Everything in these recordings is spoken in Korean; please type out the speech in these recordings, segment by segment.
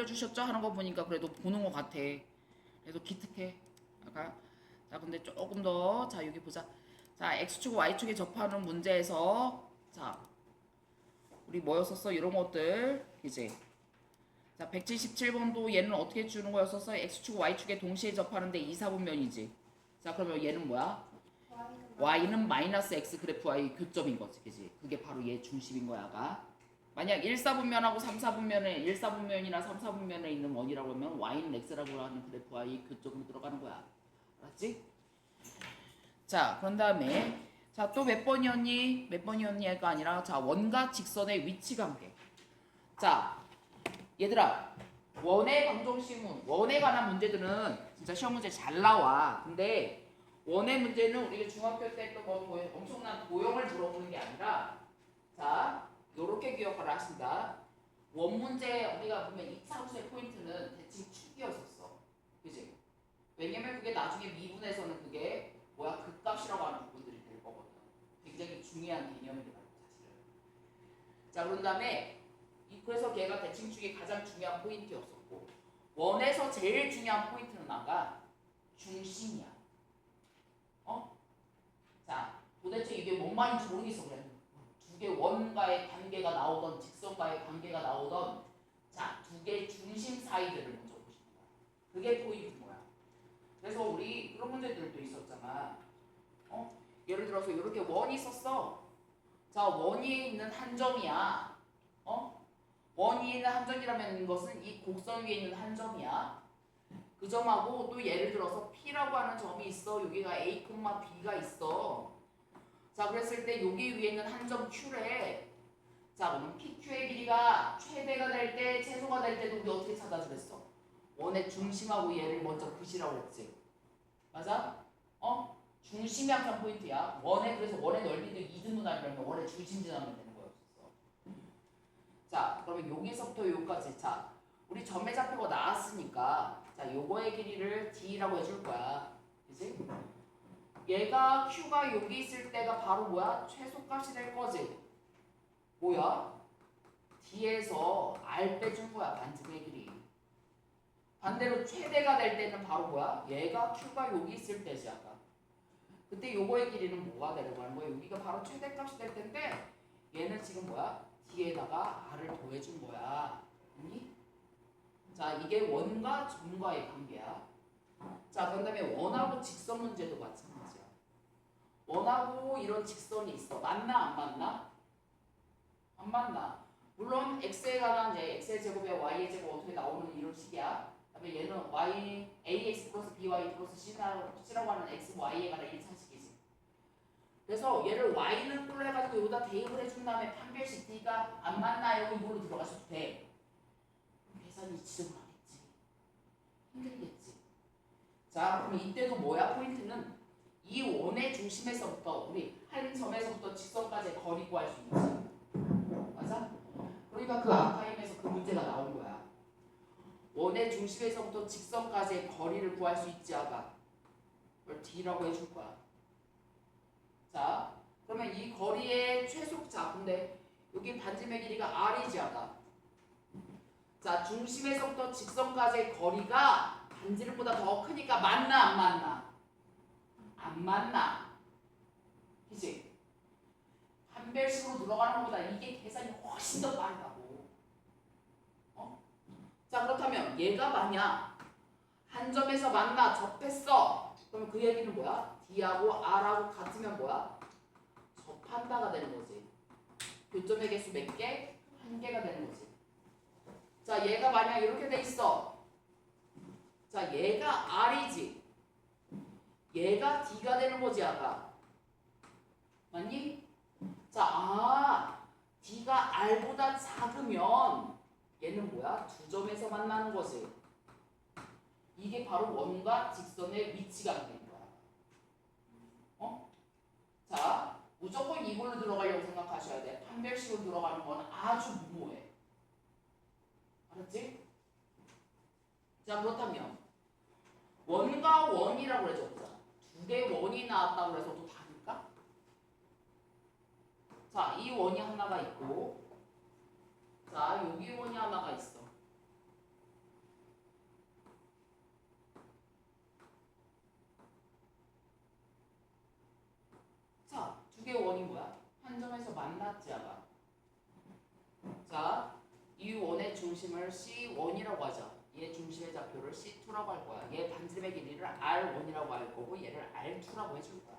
알려주셨죠? 하는 거 보니까 그래도 보는 것 같아. 그래도 기특해. 아까. 자, 근데 조금 더. 자, 여기 보자. 자, X축, Y축에 접하는 문제에서. 자, 우리 뭐였었어? 이런 것들. 이제. 자, 177번도 얘는 어떻게 주는 거였었어? X축, Y축에 동시에 접하는데 2, 4분면이지. 자, 그러면 얘는 뭐야? Y는 마이너스 X 그래프 Y 교점인 거지. 그지? 그게 바로 얘 중심인 거야, 아까. 만약 1, 4분면하고 3, 4분면에 1, 4분면이나 3, 4분면에 있는 원이라고 하면 Y는 X라고 하는 그래프와 이 교점으로 들어가는 거야. 알았지? 자, 그런 다음에 자, 또 몇 번이었니? 몇 번이었니가 아니라 자, 원과 직선의 위치 관계. 자, 얘들아, 원의 방정식문, 원에 관한 문제들은 진짜 시험 문제 잘 나와. 근데 원의 문제는 우리가 중학교 때 또 뭐 엄청난 도형을 물어보는 게 아니라 자, 요렇게 기억을 하신다. 원 문제 우리가 보면 2차함수의 포인트는 대칭 축이었었어. 그지? 왜냐면 그게 나중에 미분에서는 그게 뭐야 극값이라고 하는 부분들이 될 거거든. 굉장히 중요한 개념이라고 사실은. 자, 그런 다음에 그래서 걔가 대칭축이 가장 중요한 포인트였었고 원에서 제일 중요한 포인트는 아까 중심이야. 어? 자, 도대체 이게 뭔 말인지 모르겠어 그래. 두 개 원과의 관계가 나오던 직선과의 관계가 나오던 자, 두 개 중심 사이들을 먼저 보시는 거야. 그게 포인트인 거야. 그래서 우리 그런 문제들도 있었잖아. 예를 들어서 이렇게 원이 있었어. 자, 원이 있는 한 점이야. 원이 있는 한 점이라면 것은 이 곡선 위에 있는 한 점이야. 그 점하고 또 예를 들어서 P라고 하는 점이 있어. 여기가 A, B가 있어. 자, 그랬을 때 여기 위에 있는 한 점 Q래. 자, 그럼 PQ의 길이가 최대가 될 때, 최소가 될 때도 우리 어떻게 찾아주랬어? 원의 중심하고 얘를 먼저 그시라고 했지. 맞아? 중심이 항상 포인트야. 그래서 원의 넓이도 이등분 아니면 원의 중심 지나면 되는 거였어. 자, 그러면 여기서부터 여기까지. 자, 우리 점의 좌표가 나왔으니까 자, 요거의 길이를 D라고 해줄 거야. 그치? 얘가 Q가 여기 있을 때가 바로 뭐야? 최소값이 될 거지. 뭐야? D에서 R 빼준 거야. 반지의 길이. 반대로 최대가 될 때는 바로 뭐야? 얘가 Q가 여기 있을 때지 아까. 그때 요거의 길이는 뭐가 되려고 하는 거야? 여기가 바로 최대값이 될 텐데 얘는 지금 뭐야? D에다가 R을 더해준 거야. 아니? 자, 이게 원과 점과의 관계야. 자, 그 다음에 원하고 직선 문제도 마찬가지야. 원하고 이런 직선이 있어. 맞나 안 맞나? 안 맞나? 물론 x에 관한 이제 x의 제곱에 y의 제곱 어떻게 나오는 이런 식이야. 그다음에 얘는 y ax 플러스 by 플러스 c라고 하는 x, y에 관한 1차식이지. 그래서 얘를 y는 풀로 해가지고 여기다 대입을 해준 다음에 판별식 d가 안 맞나요? 이걸로 들어가셔도 돼. 계산이 지저분하겠지. 힘들겠지. 자, 그럼 이때도 뭐야? 포인트는 이 원의 중심에서부터 우리 한 점에서부터 직선까지의 거리 구할 수 있지. 맞아? 그러니까 그 아타임에서 그 문제가 나온 거야. 원의 중심에서부터 직선까지의 거리를 구할 수 있지 아까. 그걸 D라고 해줄 거야. 자, 그러면 이 거리의 최소자, 근데 여기 반지의 길이가 R이지 아까. 자, 중심에서부터 직선까지의 거리가 반지름보다 더 크니까 맞나 안 맞나? 안 맞나? 그치? 판별식으로 들어가는 것보다 이게 계산이 훨씬 더 빠르다고. 자, 그렇다면 얘가 만약 한 점에서 만나 접했어. 그러면 그 얘기는 뭐야? D하고 R하고 같으면 뭐야? 접한다가 되는 거지. 교점의 개수 몇 개? 한 개가 되는 거지. 자, 얘가 만약 이렇게 돼 있어. 자, 얘가 R이지. 얘가 D가 되는 거지, 아까. 맞니? 자, D가 R보다 작으면 얘는 뭐야? 두 점에서 만나는 거지. 이게 바로 원과 직선의 위치 관계인 거야. 자, 무조건 이걸로 들어가려고 생각하셔야 돼. 판별식으로 들어가는 건 아주 무모해. 알았지? 자, 그렇다면 원과 원이라고 그래줬잖아. 두 개의 원이 나왔다고 해서 또 다를까? 자, 이 원이 하나가 있고 자, 여기 원이 하나가 있어. 만났지 아까. 자, 이 원의 중심을 C1이라고 하죠. 얘 중심의 좌표를 C2라고 할 거야. 얘 반지름의 길이를 R1이라고 할 거고 얘를 R2라고 해줄 거야.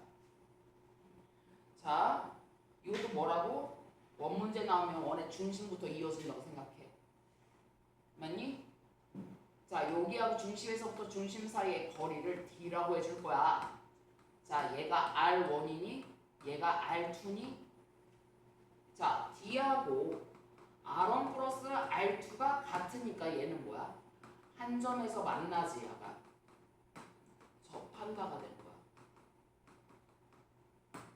자, 이것도 뭐라고? 원 문제 나오면 원의 중심부터 이어진다고 생각해. 맞니? 자, 여기하고 중심에서부터 중심 사이의 거리를 D라고 해줄 거야. 자, 얘가 R1이니? 얘가 R2니? 자, D하고 R1 플러스 R2가 같으니까 얘는 뭐야? 한 점에서 만나지, 야가. 접한다가 되는 거야.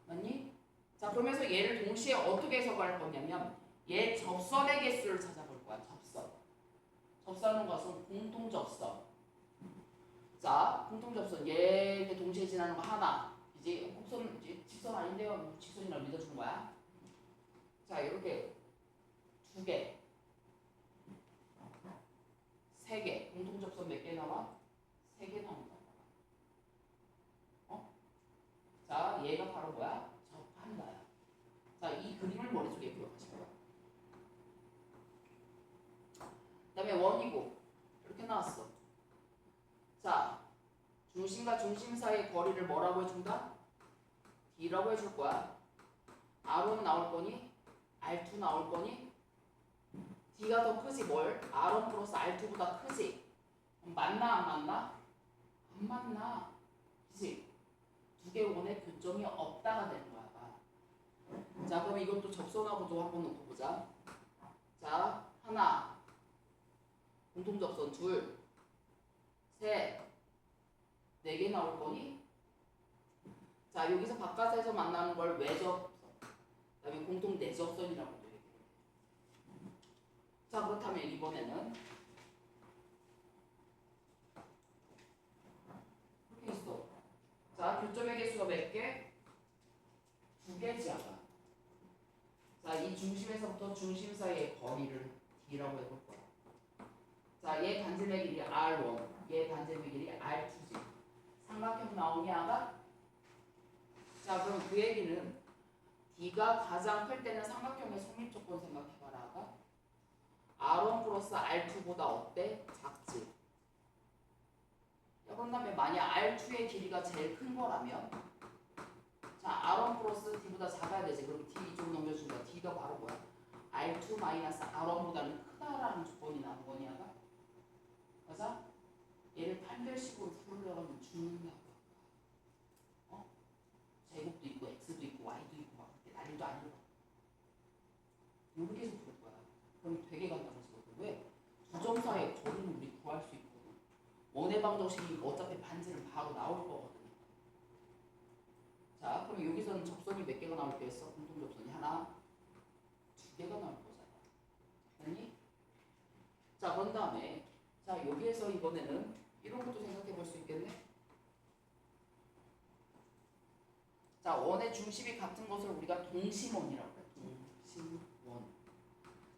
맞니? 자, 그러면서 얘를 동시에 어떻게 해석할 거냐면 얘 접선의 개수를 찾아볼 거야. 접선. 접선은 것은 공통 접선. 자, 공통 접선. 얘 이렇게 동시에 지나는 거 하나. 이제 곡선, 이제 직선 아닌데요. 직선이라고 믿어주는 거야. 자, 이렇게 두 개, 세 개. 공통 접선 몇 개 나와? 세 개 나온다. 어? 자, 얘가 바로 뭐야? 접한다야. 자, 이 그림을 머릿속에 기억하실 거야. 그 다음에 원이고 이렇게 나왔어. 자, 중심과 중심 사이의 거리를 뭐라고 해준다? D라고 해줄 거야. R1 나올 거니? R2 나올 거니? D가 더 크지 뭘? R1 플러스 R2보다 크지? 맞나 안 맞나? 안 맞나? 그치? 두 개 원의 교점이 없다가 되는 거야. 자, 그럼 이것도 접선하고도 한번 놓고 보자. 자, 하나, 공통 접선 둘, 셋, 네 개 나올 거니? 자, 여기서 바깥에서 만나는 걸 외접선, 그 다음에 공통 내접선이라고도 얘기해요. 자, 그렇다면 이번에는 이렇게 있어. 자, 교점의 개수가 몇 개? 두 개지 아까. 자, 이 중심에서부터 중심 사이의 거리를 D라고 해볼 거야. 자, 얘 반지름의 길이 R1, 얘 반지름의 길이 R2지. 삼각형 나오니 아까? 자, 그럼 그 얘기는 D가 가장 클 때는 삼각형의 성립 조건 생각해봐라 아까. R1 플러스 R2보다 어때? 작지. 야, 그런 다음에 만약 R2의 길이가 제일 큰 거라면 자, R1 플러스 D보다 작아야 되지. 그럼 D 이쪽으로 넘겨준다. D가 바로 뭐야? R2 마이너스 R1보다는 크다라는 조건이 나온 거니 아까? 맞아? 얘를 판별식으로 풀으려면 죽는다고. 어? 제곱도 있고 x도 있고 y도 있고 막 그렇게 난리도 아니고 이렇게 해서 풀 거야. 그럼 되게 간단하지. 왜? 두 점 사이의 거리는 우리 구할 수 있거든. 원의 방정식이 어차피 반지름 바로 나올 거거든. 자, 그럼 여기서는 접선이 몇 개가 나올 게 있어? 공통 접선이 하나, 두 개가 나올 거잖아. 됐니? 자, 그런 다음에 자, 여기에서 이번에는 이런 것도 생각해 볼 수 있겠네. 자, 원의 중심이 같은 것을 우리가 동심원이라고 해. 동심원.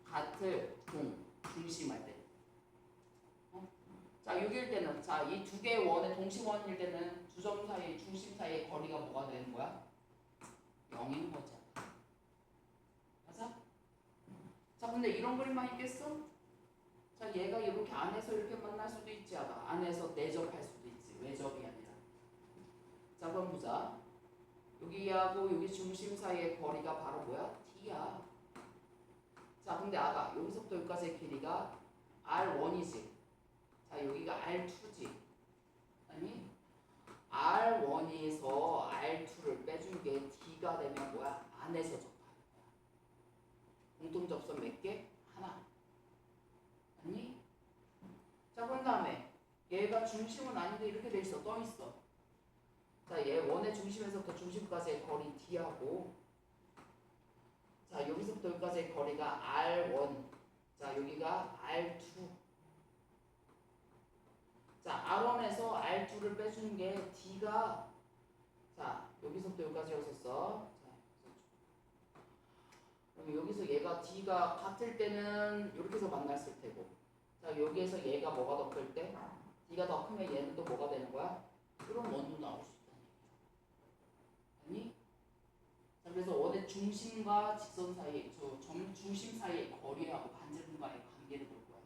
같을 중심할 때. 자, 6일 때는 자, 이 두 개의 원의 동심원일 때는 두 점 사이 중심 사이의 거리가 뭐가 되는 거야? 0인 거죠. 맞아? 자, 근데 이런 그림만 있겠어? 자, 얘가 이렇게 안에서 이렇게 만날 수도 있지 않아? 안에서 내접할 수도 있지. 외접이 아니라. 자, 그럼 보자. 여기하고 여기 중심 사이의 거리가 바로 뭐야? D야. 자, 근데 아까 여기서부터 여기까지의 길이가 R1이지. 자, 여기가 R2지. 아니? R1에서 R2를 빼준 게 D가 되면 뭐야? 안에서 접하는 거야. 공통 접선 몇 개? 하나. 아니? 자, 그런 다음에 얘가 중심은 아닌데 이렇게 돼 있어. 떠 있어. 자, 얘 원의 중심에서부터 중심까지의 거리 D하고 자, 여기서부터 여기까지의 거리가 R1. 자, 여기가 R2. 자, R1에서 R2를 빼주는 게 D가 자, 여기서부터 여기까지 였었어. 자, 그럼 여기서 얘가 D가 같을 때는 이렇게 해서 만났을 테고 자, 여기에서 얘가 뭐가 더 클 때? D가 더 크면 얘는 또 뭐가 되는 거야? 이런 원도 나올 수 있다는 얘기야. 아니? 자, 그래서 원의 중심과 직선 사이, 중심 사이의 거리하고 반지름과의 관계를 볼 거야.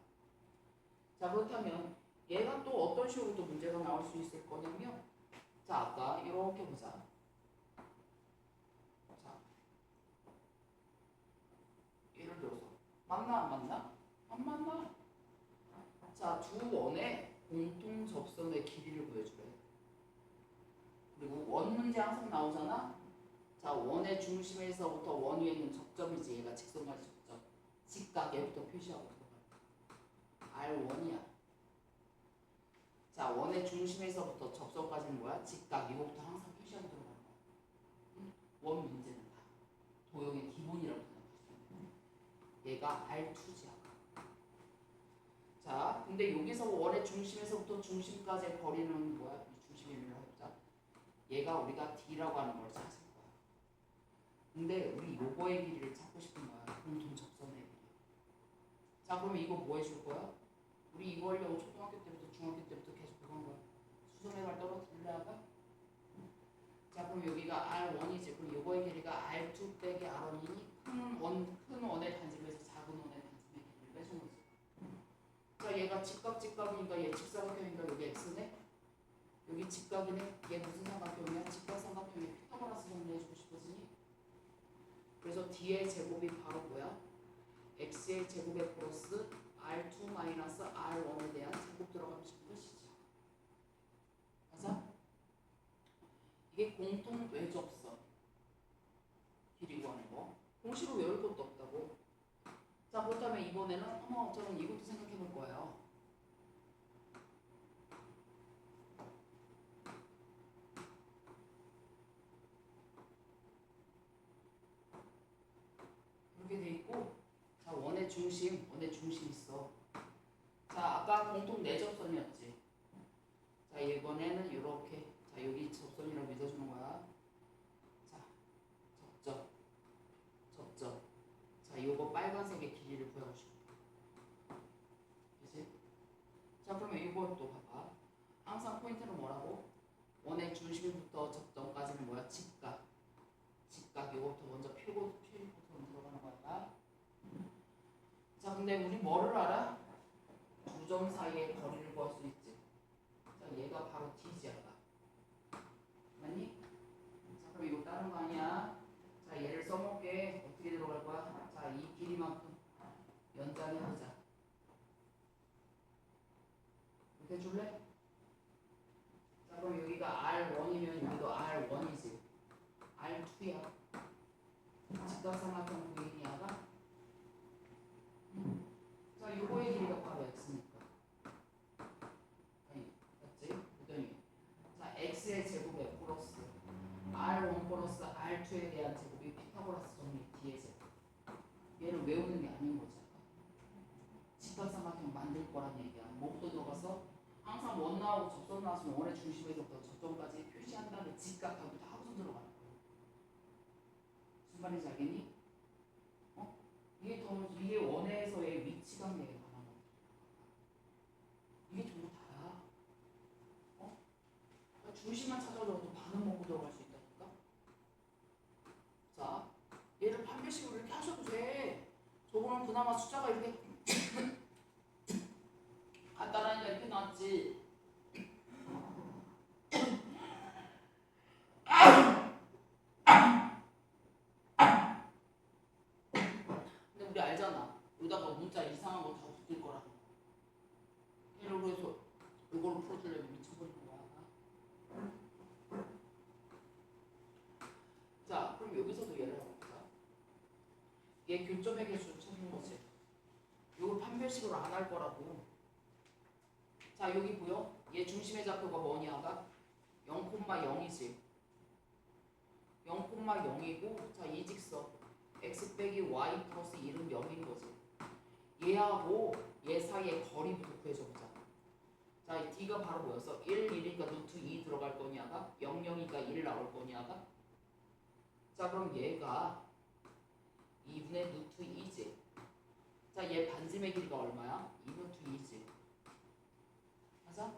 자, 그렇다면 얘가 또 어떤 식으로 또 문제가 나올 수 있을 거냐면, 자, 아까 이렇게 보자. 자, 예를 들어서 맞나 안 맞나? 안 맞나? 자, 두 원의 공통 접선의 길이를 보여주래. 그리고 원 문제 항상 나오잖아. 자, 원의 중심에서부터 원 위에 있는 접점이지. 얘가 직선까지 접점. 직각 얘부터 표시하고 들어가. R1이야. 자, 원의 중심에서부터 접선까지는 뭐야? 직각. 이거부터 항상 표시하고 들어가는 거야. 원 문제는 다 도형의 기본이라고 생각할 수 있는. 얘가 R2지야. 자, 근데 여기서 원의 중심에서부터 중심까지의 거리는 뭐야? 중심의 의미를 해보자. 얘가 우리가 D라고 하는 걸 찾을 거야. 근데 우리 요거의 길이를 찾고 싶은 거야. 공통 접선의 길이. 자, 그러면 이거 뭐 해줄 거야? 우리 이거 하려고 초등학교 때부터 중학교 때부터 계속 그런 거야. 수선해발 떨어뜨리려다가. 자, 그럼 여기가 R1이지. 그럼 요거의 길이가 R2 빼기 R1이니 큰 원의 단지름에서 작은 원의 단지름의 길이를 빼준 거지. 자, 얘가 직각이니까 얘 직사각형이니까 여기 X네? 여기 직각이네? 얘 무슨 삼각형이야? 직각삼각형의 피타고라스 정리 해주고 싶어지니? 그래서 D의 제곱이 바로 뭐야? X의 제곱에 플러스 R2 마이너스 R1에 대한 제곱 들어가면 끝이지. 맞아? 이게 공통 외접선 길이 구하는 거. 공식으로 외울 것도 없다고. 자, 그렇다면 이번에는 저는 이것도 생각해 볼 거예요. 이렇게 돼 있고, 자, 원의 중심 있어. 자, 아까 공통 내접선이었지. 자, 이번에는 이렇게, 자, 여기 접선이라고 믿어주는 거야. 자, 접점. 자, 요거 빨간색의 길이를 구하고 싶어. 그치? 자, 그러면 이것도 봐봐. 항상 포인트는 뭐라고? 원의 중심부터 접점까지는 뭐야? 직각. 요거부터 먼저 펴고 들어가는 거야. 자, 근데 우리 뭐를 알아? 두 점 사이의 거리를 구할 수 있지. 자, 얘가 바로 D지야. 맞니? 자, 그럼 이거 다른 거 아니야? 자, 얘를 써먹게 어떻게 들어갈 거야? 자, 이 길이만큼 연장해보자. 이렇게 해줄래? 자, 그럼 여기가 R1이면 여기도 R1이지. R2야. 직각삼각형 부인이야가. 자, 요거의 길이가 바로 X니까. 아니, 맞지? 그랬더니 자, X의 제곱에 플러스 R1 플러스 R2에 대한 제곱이 피타고라스 정리 D의 제곱. 얘를 외우는 게 아닌 거지. 직각삼각형 만들 거란 얘기야. 뭐부터 들어가서 항상 원 나오고 접선 나왔으면 원의 중심에서부터 접점까지 표시한 다음에 직각하고 다 합선 들어가는 거야. 무슨 말인지 알겠니? 이게 원에서의 위치관계에 관한 거. 이게 전부 다야. 중심만 찾아줘도 반은 먹고 들어갈 수 있다니까. 자, 얘를 판별식으로 이렇게 하셔도 돼. 저거는 그나마 숫자가 이렇게 간단하니까 이렇게 나왔지. 근데 우리 알잖아. 여기다가 문자 이상한 거 다 붙일 거라고. 그래서 이걸로 풀어주려면 미쳐버리는 거야. 자, 그럼 여기서도 예를 해볼까? 얘 교점의 개수 찾는 거지. 이걸 판별식으로 안 할 거라고. 자, 여기 보여? 얘 중심의 좌표가 뭐냐가 0,0이지. 0,0이고, 자, 이 직선 x 빼기 y 플러스 1은 0인 거지. 얘하고 얘 사이의 거리부터 구해줘보자. 자, d가 바로 뭐였어? 1, 1이니까 루트 2 들어갈 거냐가 0, 0이니까 1 나올 거냐가. 자, 그럼 얘가 2분의 루트 2지. 자, 얘 반지름의 길이가 얼마야? 2 루트 2지. 맞아?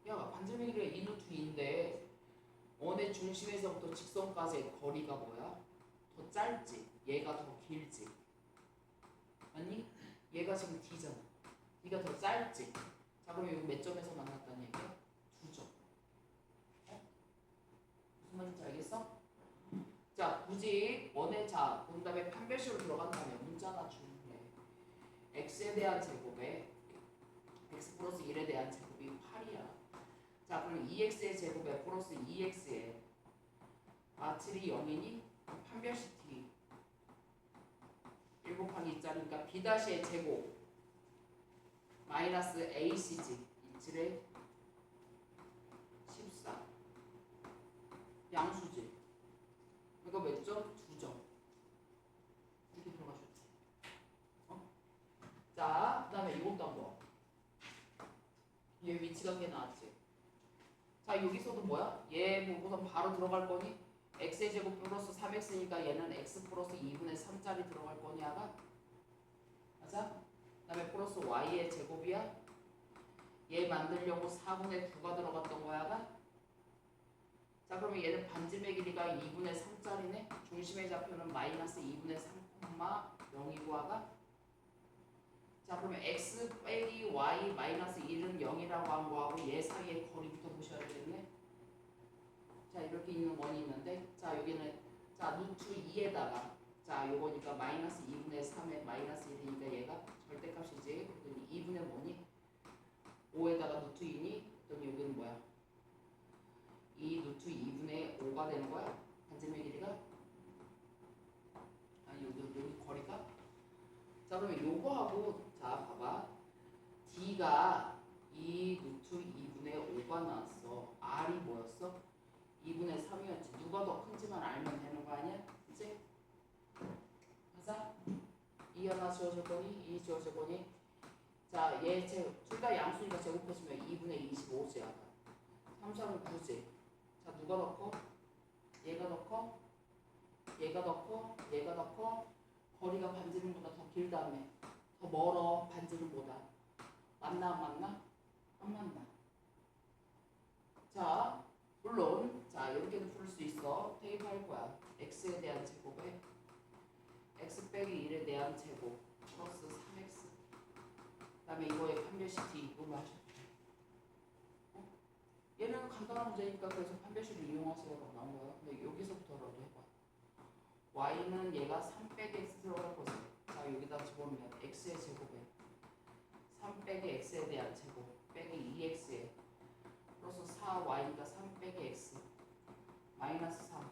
야, 반지름의 길이가 2 루트 2인데 원의 중심에서부터 직선까지의 거리가 뭐야? 더 짧지? 얘가 더 길지? 아니? 얘가 지금 D잖아. D가 더 짧지? 자, 그럼 이거 몇 점에서 만났다는 얘기야? 2점. 어? 무슨 말인지 알겠어? 자, 굳이 원의 자, 그 다음에 판별식으로 들어간다면 문자가 주는데 x에 대한 제곱에 x 플러스 1에 대한 제곱이 8이야. 자, 그럼 2x의 제곱에 플러스 2x에 7이 0이니 판별식 t 1 곱하기 2짜리니까 b-의 제곱 마이너스 ac지 27에 14 양수지. 이거 몇 점? 2점. 이렇게 들어가셔도 돼. 자, 그 다음에 이것도 한번. 얘 위치관계 나왔지? 자, 여기서도 뭐야? 얘 보고서 바로 들어갈 거니? x의 제곱 플러스 3x니까 얘는 x 플러스 2분의 3짜리 들어갈 거냐가? 맞아? 그 다음에 플러스 y의 제곱이야? 얘 만들려고 4분의 9가 들어갔던 거야가? 자, 그러면 얘는 반지의 길이가 2분의 3짜리네? 중심의 좌표는 마이너스 2분의 3,0이고 하가? 자, 그러면 x 빼기 y 마이너스 1은 0이라고 한 거하고 얘 사이의 거리부터 보셔야 되겠네? 자, 이렇게 있는 원이 있는데, 자, 여기는, 자, 루트 2에다가, 자, 요거니까 마이너스 2분의 3에 마이너스 1이니까 얘가 절대값이지. 그랬더니 2분의 뭐니? 5에다가 루트 2니? 그랬더니 여기는 뭐야? 이 루트 2분의 5가 되는 거야. 반지의 길이가? 아니, 여기 거리가? 자, 그러면 요거하고, 자, 봐봐. D가 이 루트 2분의 5가 나왔어. R이 뭐였어? 2분의 3이었지. 누가 더 큰지만 알면 되는 거 아니야? 그치? 맞아? 2 하나 지워줄 거니? 2 지워줄 거니? 자, 얘 둘 다 양수니까 제곱해주면 2분의 25지. 3, 3은 9지. 자, 누가 더 커? 얘가 더 커? 얘가 더 커? 얘가 더 커? 거리가 반지름보다 더 길다며. 더 멀어, 반지름보다. 맞나 안 맞나? 안 맞나. 자, 물론 자, 이렇게도 풀 수 있어. 대입할 거야. x에 대한 제곱에 x 빼기 1에 대한 제곱 플러스 3x. 그 다음에 이거의 판별식 d 이걸로 하셔도 돼. 얘는 간단한 문제니까 그래서 판별식을 이용하세요라고 나온 거야. 근데 여기서부터라도 해봐. y는 얘가 3 빼기 x 들어갈 거지. 자, 여기다 집어넣으면 x의 제곱에 3 빼기 x에 대한 제곱 빼기 2x에 플러스 4y니까 3 빼기 x 마이너스 3.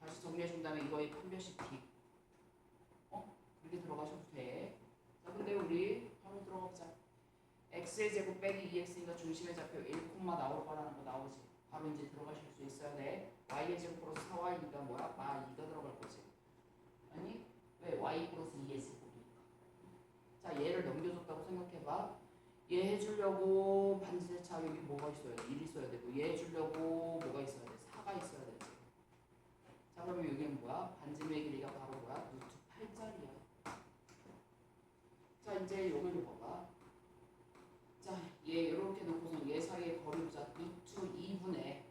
다시 정리해준 다음에 이거의 판별식 d. 그렇게 들어가셔도 돼. 자, 근데 우리 바로 들어가보자. x의 제곱 빼기 2x니까 중심의 좌표 1, 나올 거라는 거 나오지. 바로 이제 들어가실 수 있어야 돼. y의 제곱 플러스 4y니까 뭐야? 2가 들어갈 거지. 아니? 왜? y 플러스 2의 제곱이니까. 자, 얘를 넘겨줬다고 생각해봐. 얘 해주려고 반지차 여기 뭐가 있어야 돼? 1이 있어야 되고, 얘 해주려고 뭐가 있어야 돼? 4가 있어야 되지. 자, 그러면 여기는 뭐야? 반지의 길이가 바로 뭐야? 루트 8짜리야. 자, 이제 여기를 봐봐. 자, 얘 이렇게 놓고서 얘 사이의 거리 보자. 루트 2분의,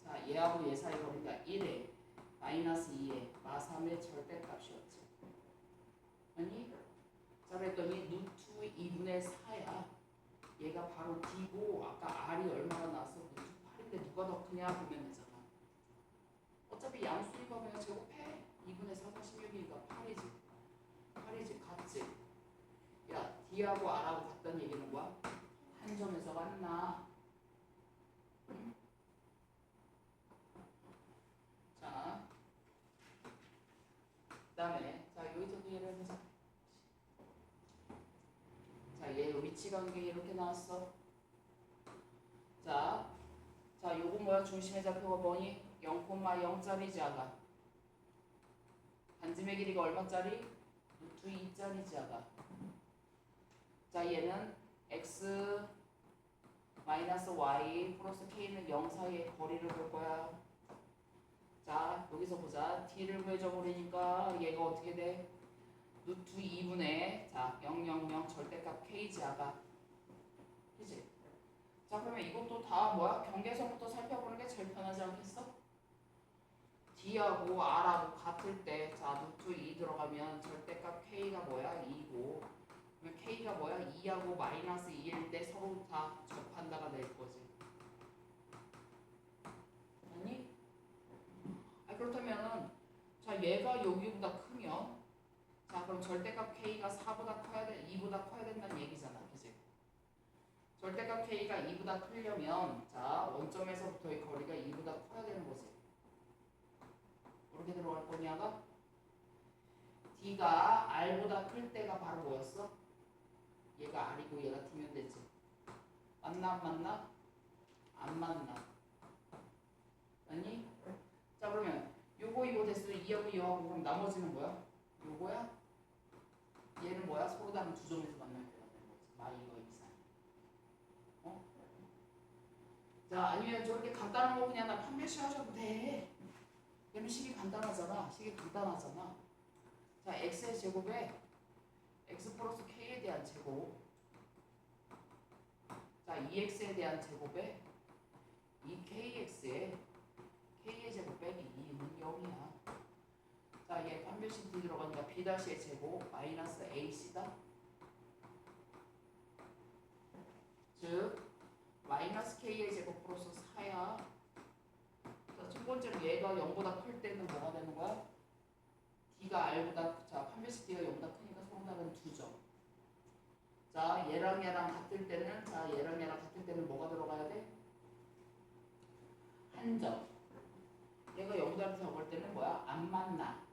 자, 얘하고 얘 사이 거리가 1에 마이너스 2에 마3의 절대값이었지. 아니? 자, 그랬더니 루트 2분의 4야. 얘가 바로 D고 아까 R이 얼마나 나왔어? 루트 8인데 누가 더 크냐 보면 되잖아. 어차피 양수니까 그냥 제곱해. 2분의 4가 16이니까 8이지. 8이지. 같지? 야, D하고 R하고 같다는 얘기는 뭐야? 한 점에서 만나. 응? 자, 그 다음에 자, 여기서도 예를 해보자. 자, 얘 위치관계 이렇게 나왔어. 자, 요거 뭐야? 중심의 좌표가 뭐니? 0,0짜리지 아가. 반지의 길이가 얼마짜리? 루트 2짜리지 아가. 자, 얘는 x 마이너스 y 플러스 k는 0 사이의 거리를 볼 거야. 자, 여기서 보자. t를 구해줘 버리니까 얘가 어떻게 돼? 루트 2분의 자 0,0,0 절대값 k지 아가. 그지? 자, 그러면 이것도 다 뭐야? 경계선부터 살펴보는 게 제일 편하지 않겠어? D하고 R하고 같을 때, 자, 루트 2 들어가면 절대값 K가 뭐야? 2고. 그러면 K가 뭐야? 2하고 마이너스 2일 때 서로 다 접한다가 될 거지. 아니? 아, 그렇다면은, 자, 얘가 여기보다 크면, 자, 그럼 절대값 K가 4보다 커야 돼, 2보다 커야 된다는 얘기잖아. 그지? 절대값 K가 2보다 크려면, 자, 원점에서부터의 거리가 2보다 커야 되는 거지. 어떻게 들어갈 거냐가 D가 R보다 클 때가 바로 뭐였어? 얘가 R이고 얘가 D면 되지. 맞나 안 맞나? 안 맞나? 아니? 자, 그러면 요거 이거 됐어. 2하고 2하고 그럼 나머지는 뭐야? 요거야? 얘는 뭐야? 서로 다른 두 점에서 만날 때가 되는 거지. 마이거 이상. 어? 자, 아니면 저렇게 간단한 거 그냥 나 판별식 하셔도 돼. 얘는 식이 간단하잖아. 식이 간단하잖아. 자, x의 제곱에 x 플러스 k에 대한 제곱. 자, 2x에 대한 제곱에 2kx에 k의 제곱 빼기 2는 0이야. 자, 얘 판별식 D 들어가니까 b-의 제곱 마이너스 ac다. 즉 마이너스 k의 제곱 플러스 4야. 자, 첫 번째로 얘가 0보다 클 때는 뭐가 되는 거야? D가 R보다, 자, 판별식 D가 0보다 크니까 서로 다른 두 점. 자, 얘랑 같을 때는, 자, 얘랑 같을 때는 뭐가 들어가야 돼? 한 점. 얘가 0보다 적을 때는 뭐야? 안 만나.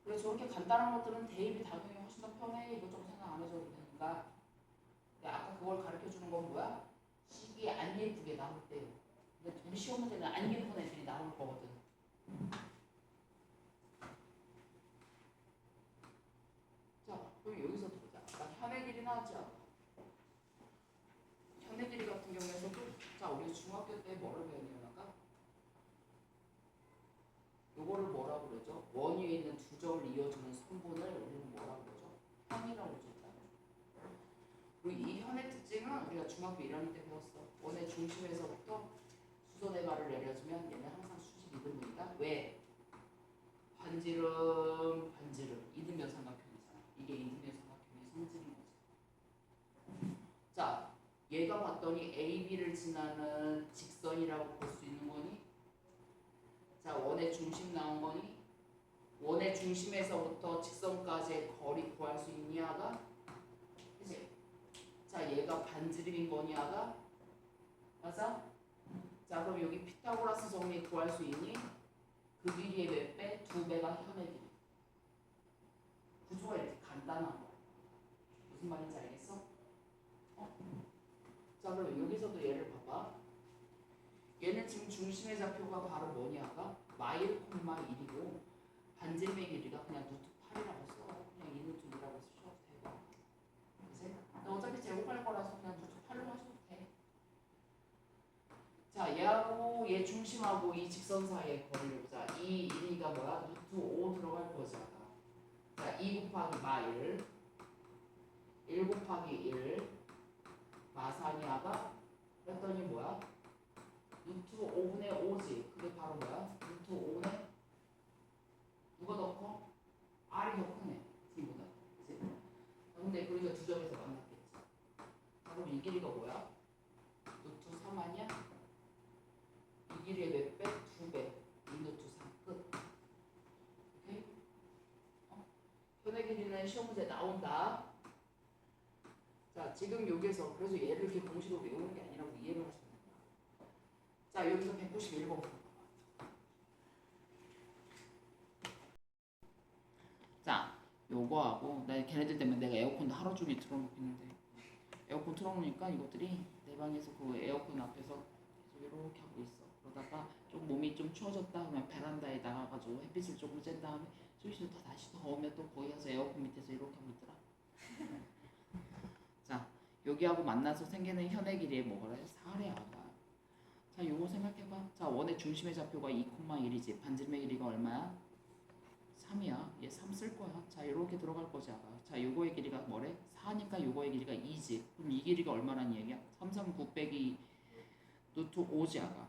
그래서 저렇게 간단한 것들은 대입이 당연히 훨씬 더 편해. 이것저것 생각 안 해줘도 되니까. 근데 아까 그걸 가르쳐 주는 건 뭐야? 식이 안 예쁘게 나올 때요. 근데 우리 시험 문제는 안 예쁜 애들이 나올 거거든. 자, 그럼 여기서 보자. 나 현의 길이 나왔지 않아? 현의 길이 같은 경우에서도, 자, 우리 중학교 때 뭐를 배웠냐면, 요거를 뭐라고 그러죠? 원 위에 있는 두 점을 이어주는 선분을 우리는 뭐라고 그러죠? 현이라고 그러죠. 그리고 이 현의 특징은 우리가 중학교 1학년 때 배웠어. 원의 중심에서부터 수소대발을 내려주면 얘는 항상 수직 이등분이다. 왜? 반지름 이등변 삼각형이잖아. 이게 이등변 삼각형의 성질인 거지. 자, 얘가 봤더니 AB를 지나는 직선이라고 볼 수 있는 거니? 자, 원의 중심 나온 거니? 원의 중심에서부터 직선까지의 거리 구할 수 있냐가? 그치? 자, 얘가 반지름인 거냐가? 맞아? 자, 그럼 여기 피타고라스 정리 구할 수 있니? 그 길이의 몇 배? 2배가 현의 길이. 구조가 이렇게 간단한 거야. 무슨 말인지 알겠어? 어? 자, 그럼 여기서도 얘를 봐봐. 얘는 지금 중심의 좌표가 바로 뭐냐가? 마일 콤마 1이고 반지름의 길이가 그냥 루트 8이라고 써. 그냥 2루트 2라고 쓰셔도 되고. 그치? 어차피 제곱할 거라서 그냥 루트 8로 하셔도 돼. 자, 얘하고 얘 중심하고 이 직선 사이의 거리를 보자. 이 1이가 뭐야? 루트 5 들어갈 거잖아. 자, 2 곱하기 마일 1 곱하기 1 마사니아가 그랬더니 뭐야? 루트 5분의 5지. 그게 바로 뭐야? 루트 5네? 누가 더 커? R이 더 크네. D보다. 그치? 근데 그러니까 두 점에서 만났겠지. 자, 그럼 이 길이가 뭐야? 루트 3 아니야? 이 길이의 몇 배? 2배. 2루트 3 끝. 오케이? 현의 길이는 시험 문제 나온다. 자, 지금 여기서 그래서 얘를 이렇게 공식으로 외우는 게 아니라고 이해를 하시면 됩니다. 자, 여기서 191번. 자, 요거하고 나 걔네들 때문에 내가 에어컨도 하루 종일 틀어놓겠는데 에어컨 틀어놓으니까 이것들이 내 방에서 그 에어컨 앞에서 계속 이렇게 하고 있어. 그러다가 좀 몸이 좀 추워졌다 하면 베란다에 나가가지고 햇빛을 조금 쬐은 다음에 좀 있으면 다시 더우면 또 거기 가서 에어컨 밑에서 이렇게 하고 있더라. 자, 여기하고 만나서 생기는 현의 길이에 뭐가 그래? 4래 아가. 자, 요거 생각해봐. 자, 원의 중심의 좌표가 2,1이지. 반지름의 길이가 얼마야? 3이야. 얘 3 쓸 거야. 자, 이렇게 들어갈 거지 아가. 자, 요거의 길이가 뭐래? 4니까 요거의 길이가 2지. 그럼 이 길이가 얼마라는 얘기야? 3, 3, 9 빼기 루트 5지 아가.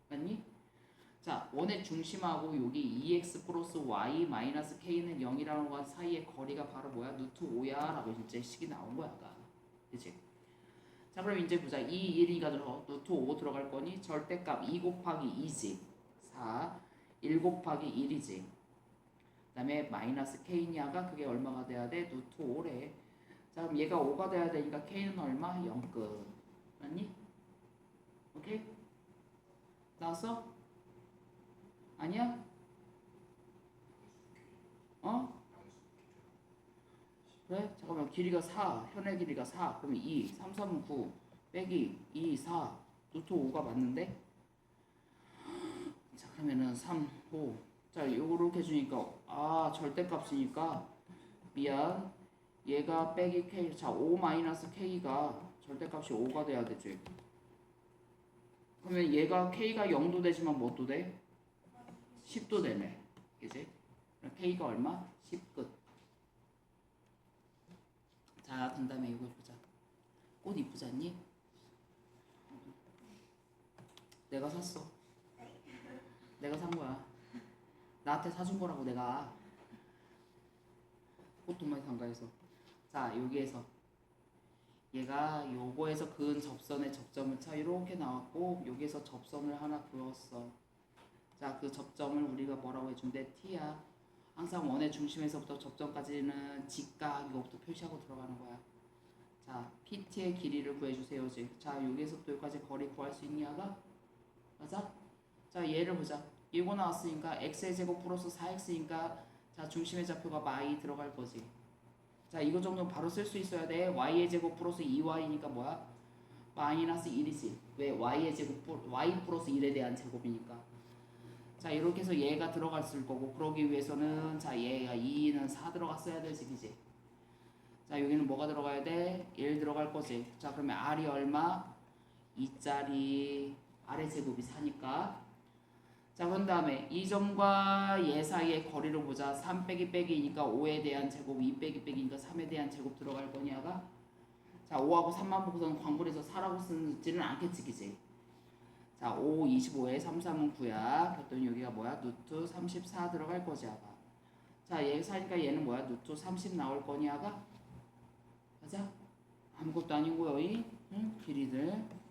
맞니? 자, 원의 중심하고 여기 2x 플러스 y 마이너스 k는 0이라는 거 사이의 거리가 바로 뭐야? 루트 5야 라고 이제 식이 나온 거야 아까. 그치? 자, 그럼 이제 보자. 2, 1이가 루트 5 들어갈 거니 절대값 2 곱하기 2지 4, 1 곱하기 1이지. 그 다음에 마이너스 k냐가 그게 얼마가 돼야 돼? 루트 5래. 자, 그럼 얘가 5가 돼야 되니까 k는 얼마? 0급. 맞니? 오케이? 나왔어? 아니야? 어? 그래? 잠깐만. 길이가 4. 현의 길이가 4. 그러면 2. 3, 3은 9. 빼기 2, 4. 루트 5가 맞는데? 자, 그러면은 3, 5. 자, 요렇게 해주니까 절대값이니까 미안. 얘가 빼기 k. 자, 5 마이너스 k가 절대값이 5가 돼야 되지. 그러면 얘가 k가 0도 되지만 뭣도 돼? 10도 되네. 그지? k가 얼마? 10끝. 자, 그 다음에 이거 보자. 꽃 이쁘지 않니? 내가 샀어. 내가 산 거야. 나한테 사준 거라고 내가. 꽃동말 상가에서. 자, 여기에서 얘가 요거에서 그은 접선의 접점을 차 이렇게 나왔고 여기에서 접선을 하나 그었어. 자, 그 접점을 우리가 뭐라고 해준대? t야. 항상 원의 중심에서부터 접점까지는 직각 이거부터 표시하고 들어가는 거야. 자, PT의 길이를 구해주세요. 자, 여기에서부터 여기까지 거리 구할 수 있냐가? 맞아? 자, 얘를 보자. 이거 나왔으니까 x의 제곱 플러스 4x니까 자, 중심의 좌표가 마이 들어갈 거지. 자, 이거 정도는 바로 쓸 수 있어야 돼. y의 제곱 플러스 2y니까 뭐야? 마이너스 1이지. 왜? y의 제곱 y 플러스 1에 대한 제곱이니까. 자, 이렇게 해서 얘가 들어갔을 거고 그러기 위해서는 자, 얘가 2는 4 들어갔어야 되지, 그지? 자, 여기는 뭐가 들어가야 돼? 1 들어갈 거지. 자, 그러면 r이 얼마? 2짜리 r의 제곱이 4니까. 자, 그런 다음에 이 점과 얘 사이의 거리를 보자. 3 빼기 빼기니까 5에 대한 제곱, 2 빼기 빼기니까 3에 대한 제곱 들어갈 거냐가. 자, 5하고 3만 보고서는 광분해서 4라고 쓰지는 않겠지, 그지? 자, 5, 25에 3, 3은 9야. 그랬더니 여기가 뭐야? 루트 34 들어갈 거지, 아가. 자, 얘 사니까 얘는 뭐야? 루트 30 나올 거니, 아가? 맞아? 아무것도 아니고요, 응? 길이들.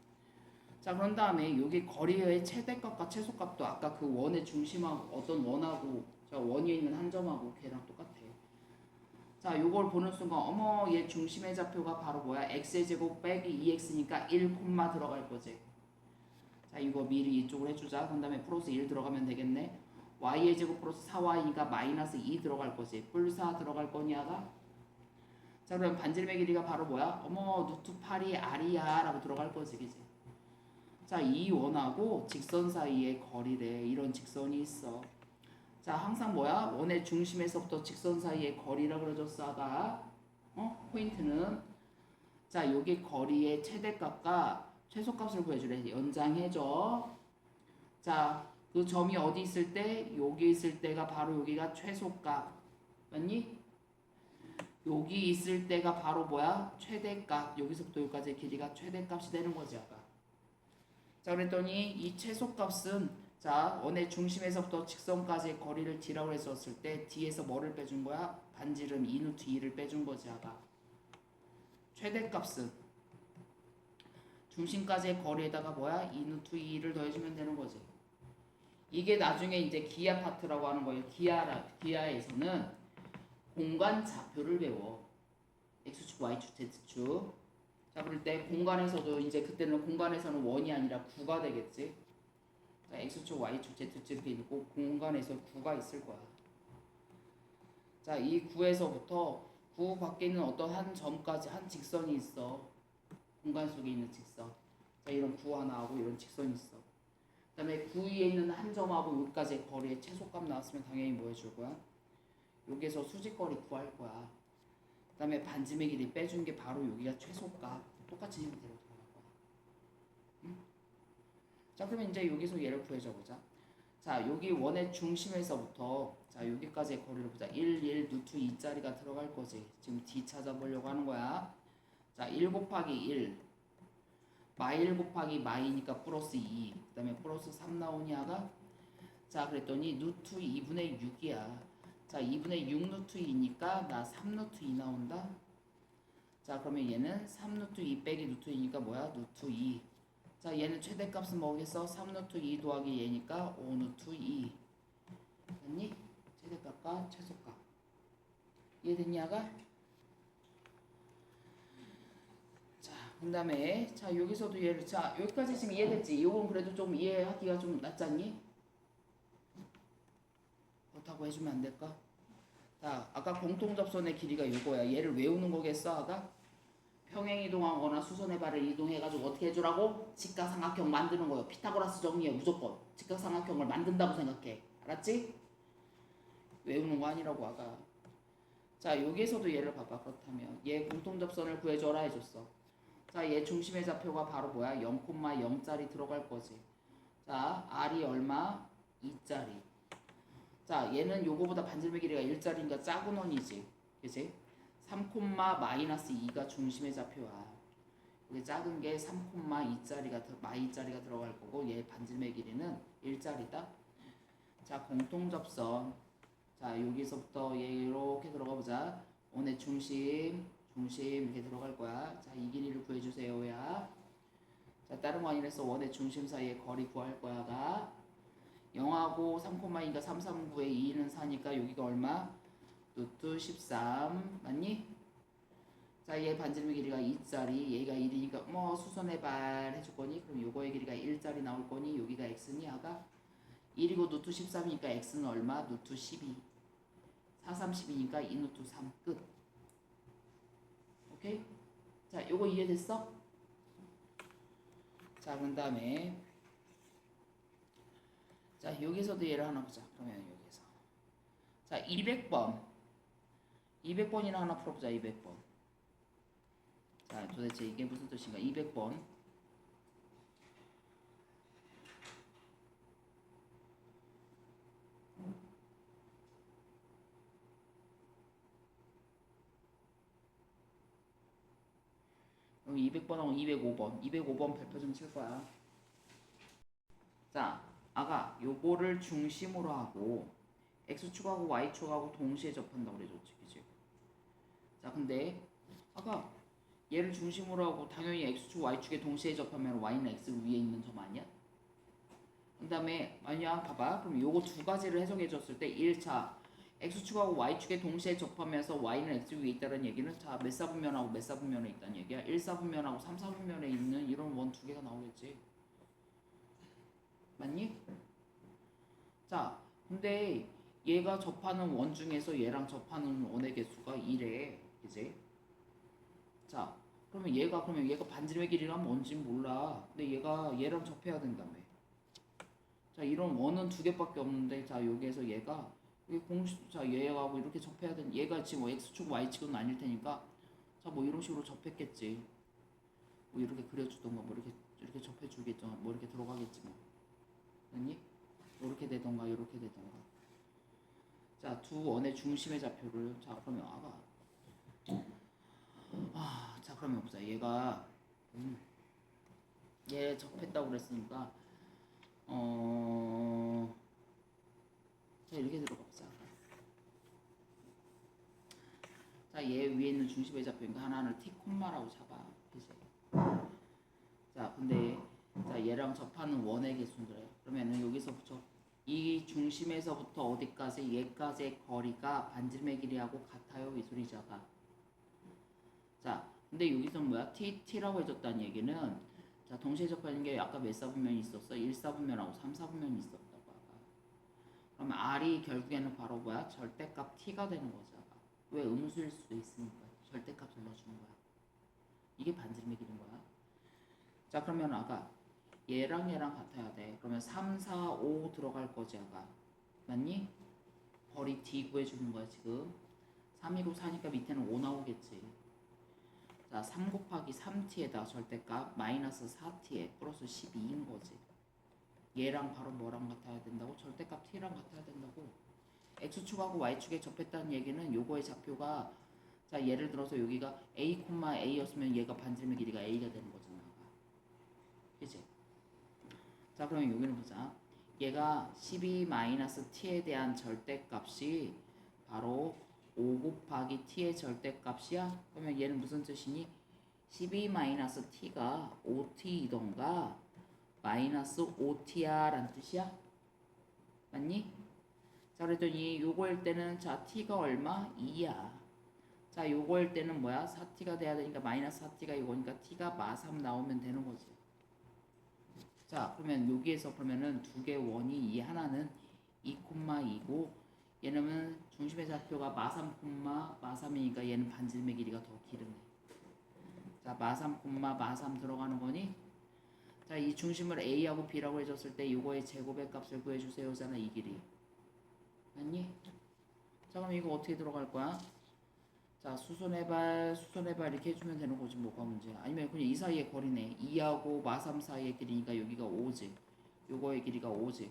자, 그런 다음에 여기 거리의 최대값과 최소값도 아까 그 원의 중심하고 어떤 원하고 자, 원위에 있는 한 점하고 걔랑 똑같아. 자, 요걸 보는 순간 어머 얘 중심의 좌표가 바로 뭐야? x의 제곱 빼기 2x니까 1 콤마 들어갈 거지. 자, 이거 미리 이쪽으로 해주자. 그 다음에 플러스 1 들어가면 되겠네. y의 제곱 플러스 4y니까 마이너스 2 들어갈 거지. 뿔4 들어갈 거냐가. 자, 그럼 반지름의 길이가 바로 뭐야? 어머 루트 8이 r이야 라고 들어갈 거지, 그지? 자, 이 원하고 직선 사이의 거리래. 이런 직선이 있어. 자, 항상 뭐야? 원의 중심에서부터 직선 사이의 거리라 그러졌어, 아가. 포인트는 자, 여기 거리의 최대값과 최소값을 구해주래. 연장해줘. 자, 그 점이 어디 있을 때? 여기 있을 때가 바로 여기가 최소값. 맞니? 여기 있을 때가 바로 뭐야? 최대값. 여기서부터 여기까지 길이가 최대값이 되는 거지, 아가. 자, 그랬더니 이 최소값은 자, 원의 중심에서부터 직선까지의 거리를 d라고 했었을 때 d에서 뭐를 빼준 거야? 반지름 2루트 2를 빼준 거지, 아가. 최대값은 중심까지의 거리에다가 뭐야? 2루트 2를 더해주면 되는 거지. 이게 나중에 이제 기하 파트라고 하는 거예요. 기하에서는 공간 좌표를 배워. x축, y축, z축. 자, 그럴 때 공간에서도 이제 그때는 공간에서는 원이 아니라 구가 되겠지. 자, x축, y축, z축 이렇게 있고 공간에서 구가 있을 거야. 자, 이 구에서부터 구 밖에 있는 어떤 한 점까지 한 직선이 있어. 공간 속에 있는 직선. 자, 이런 구 하나하고 이런 직선이 있어. 그 다음에 구 위에 있는 한 점하고 여기까지의 거리의 최소값 나왔으면 당연히 뭐 해줄 거야? 여기에서 수직거리 구할 거야. 그 다음에 반지름의 길이 빼준 게 바로 여기가 최소값. 똑같은 형태로 들어갈 거야. 응? 자, 그러면 이제 여기서 얘를 구해줘 보자. 자, 여기 원의 중심에서부터 자, 여기까지의 거리를 보자. 1, 1, 루트 2짜리가 들어갈 거지. 지금 D 찾아보려고 하는 거야. 자, 1 곱하기 1 마이 1 곱하기 마이니까 플러스 2 그 다음에 플러스 3 나오냐가. 자 그랬더니 루트 2분의 6이야. 자 2분의 6 루트 2니까 나 3 루트 2 나온다. 자 그러면 얘는 3 루트 2 빼기 루트 2니까 뭐야? 루트 2. 자 얘는 최대값은 뭐겠어? 3 루트 2 더하기 얘니까 5 루트 2. 됐니? 최대값과 최소값. 이해됐냐가? 자, 그 다음에 자 여기서도 얘를 자 여기까지 지금 이해됐지? 이건 그래도 좀 이해하기가 좀 낫잖니? 그렇다고 해주면 안 될까? 자, 아까 공통접선의 길이가 요거야. 얘를 외우는 거겠어, 아까? 평행 이동하거나 수선의 발을 이동해가지고 어떻게 해주라고? 직각삼각형 만드는 거예요. 피타고라스 정리야, 무조건. 직각삼각형을 만든다고 생각해. 알았지? 외우는 거 아니라고, 아까. 자, 여기에서도 얘를 봐봐. 그렇다면 얘 공통접선을 구해줘라 해줬어. 자, 얘 중심의 좌표가 바로 뭐야? 0,0짜리 들어갈 거지. 자, R이 얼마? 2짜리. 자, 얘는 요거보다 반지름의 길이가 1짜리니까 작은 원이지. 그치? 3,-2가 중심의 좌표야. 여기 작은 게 3,2짜리가 마이짜리가 들어갈 거고 얘 반지름의 길이는 1짜리다. 자, 공통접선. 자, 여기서부터 얘 이렇게 들어가 보자. 원의 중심 이렇게 들어갈 거야. 자, 이 길이를 구해 주세요야. 자, 다른 거 아니라서 원의 중심 사이의 거리 구할 거야가 0하고 3,2가 3, 3, 9에 2는 4니까 여기가 얼마? 루트 13 맞니? 자, 얘 반지름의 길이가 2짜리 얘가 1이니까 뭐 수선해발 해줄 거니? 그럼 요거의 길이가 1짜리 나올 거니? 여기가 x니 아가? 1이고 루트 13이니까 x는 얼마? 루트 12 4, 30이니까 2 루트 3 끝. 오케이? 자, 요거 이해됐어? 자, 그 다음에 자, 여기서도 얘를 하나 보자. 그러면 여기서 자, 200번이나 하나 풀어보자. 200번. 자, 도대체 이게 무슨 뜻인가? 200번. 그럼 200번하고 205번. 205번 발표 좀 칠 거야. 자, 아가 요거를 중심으로 하고 x축하고 y축하고 동시에 접한다고 그래줬지. 그치? 자, 근데 아까 얘를 중심으로 하고 당연히 x축 y축에 동시에 접하면 y는 x 위에 있는 점 아니야? 그 다음에 만약 봐봐. 그럼 요거 두 가지를 해석해 줬을 때 1차 x축하고 y축에 동시에 접하면서 y는 x 위에 있다는 얘기는 자, 몇 사분면하고 몇 사분면에 있다는 얘기야? 1사분면하고 3사분면에 있는 이런 원 두 개가 나오겠지. 맞니? 자, 근데 얘가 접하는 원 중에서 얘랑 접하는 원의 개수가 2래. 그지? 자, 그러면 얘가 반지름의 길이란 뭔지 몰라. 근데 얘가 얘랑 접해야 된다며. 자, 이런 원은 두 개밖에 없는데 자, 여기에서 얘가 이게 공식 자, 얘하고 이렇게 접해야 된 얘가 지금 뭐 x축 y축은 아닐 테니까 자, 뭐 이런 식으로 접했겠지. 뭐 이렇게 그려주던가 뭐 이렇게 접해주겠죠. 뭐 이렇게 들어가겠지 뭐. 아니? 이렇게 되던가 이렇게 되던가. 자, 두 원의 중심의 좌표를 자, 그러면 아가 자, 그러면 보자. 얘가 얘 접했다고 그랬으니까 자, 이렇게 들어가 보자. 자, 얘 위에 있는 중심의 좌표니까 하나를 t 콤마라고 잡아. 그치? 자, 근데 자, 얘랑 접하는 원의 개수인데 그러면은 여기서부터 이 중심에서부터 어디까지 얘까지의 거리가 반지름의 길이하고 같아요. 이 소리잖아. 자, 근데 여기서 뭐야? t라고 해줬다는 얘기는 자, 동시에 접하는 게 아까 몇 사분면이 있었어? 1사분면하고 3사분면이 있었다고 아까. 그러면 r이 결국에는 바로 뭐야? 절대값 t가 되는 거잖아. 왜 음수일 수도 있으니까 절대값을 넣어주는 거야. 이게 반지름의 길인 거야. 자, 그러면 아까 얘랑 얘랑 같아야 돼. 그러면 3, 4, 5 들어갈 거지 아까. 맞니? 거리 D 구해주는 거야 지금. 3이고 4니까 밑에는 5 나오겠지. 자, 3 곱하기 3t에다 절대값 마이너스 4t에 플러스 12인 거지. 얘랑 바로 뭐랑 같아야 된다고? 절대값 t랑 같아야 된다고. x축하고 y축에 접했다는 얘기는 요거의 좌표가 자, 예를 들어서 여기가 a, a였으면 얘가 반지름의 길이가 a가 되는 거잖아. 그치? 자, 그러면 여기는 보자. 얘가 12-t에 대한 절대값이 바로 5 곱하기 t의 절대값이야. 그러면 얘는 무슨 뜻이니? 12-t가 5t이던가 마이너스 5t야 라는 뜻이야. 맞니? 자 그랬더니 요거일 때는 자 t가 얼마? 2야. 자 요거일 때는 뭐야? 4t가 돼야 되니까 마이너스 4t가 이거니까 t가 마3 나오면 되는 거지. 자 그러면 여기에서 그러면은 두 개 원이 이 하나는 2,2고 얘는 중심의 좌표가 마3, 마3이니까 얘는 반지름의 길이가 더 길으네. 자 마3, 마3 들어가는 거니? 자 이 중심을 A하고 B라고 해줬을 때 요거의 제곱의 값을 구해주세요잖아 이 길이. 맞니? 자 그럼 이거 어떻게 들어갈 거야? 자 수선해발 이렇게 해주면 되는 거지. 뭐가 문제야? 아니면 그냥 이 사이의 거리네. 2하고 마3 사이의 길이니까 여기가 5지. 요거의 길이가 5지.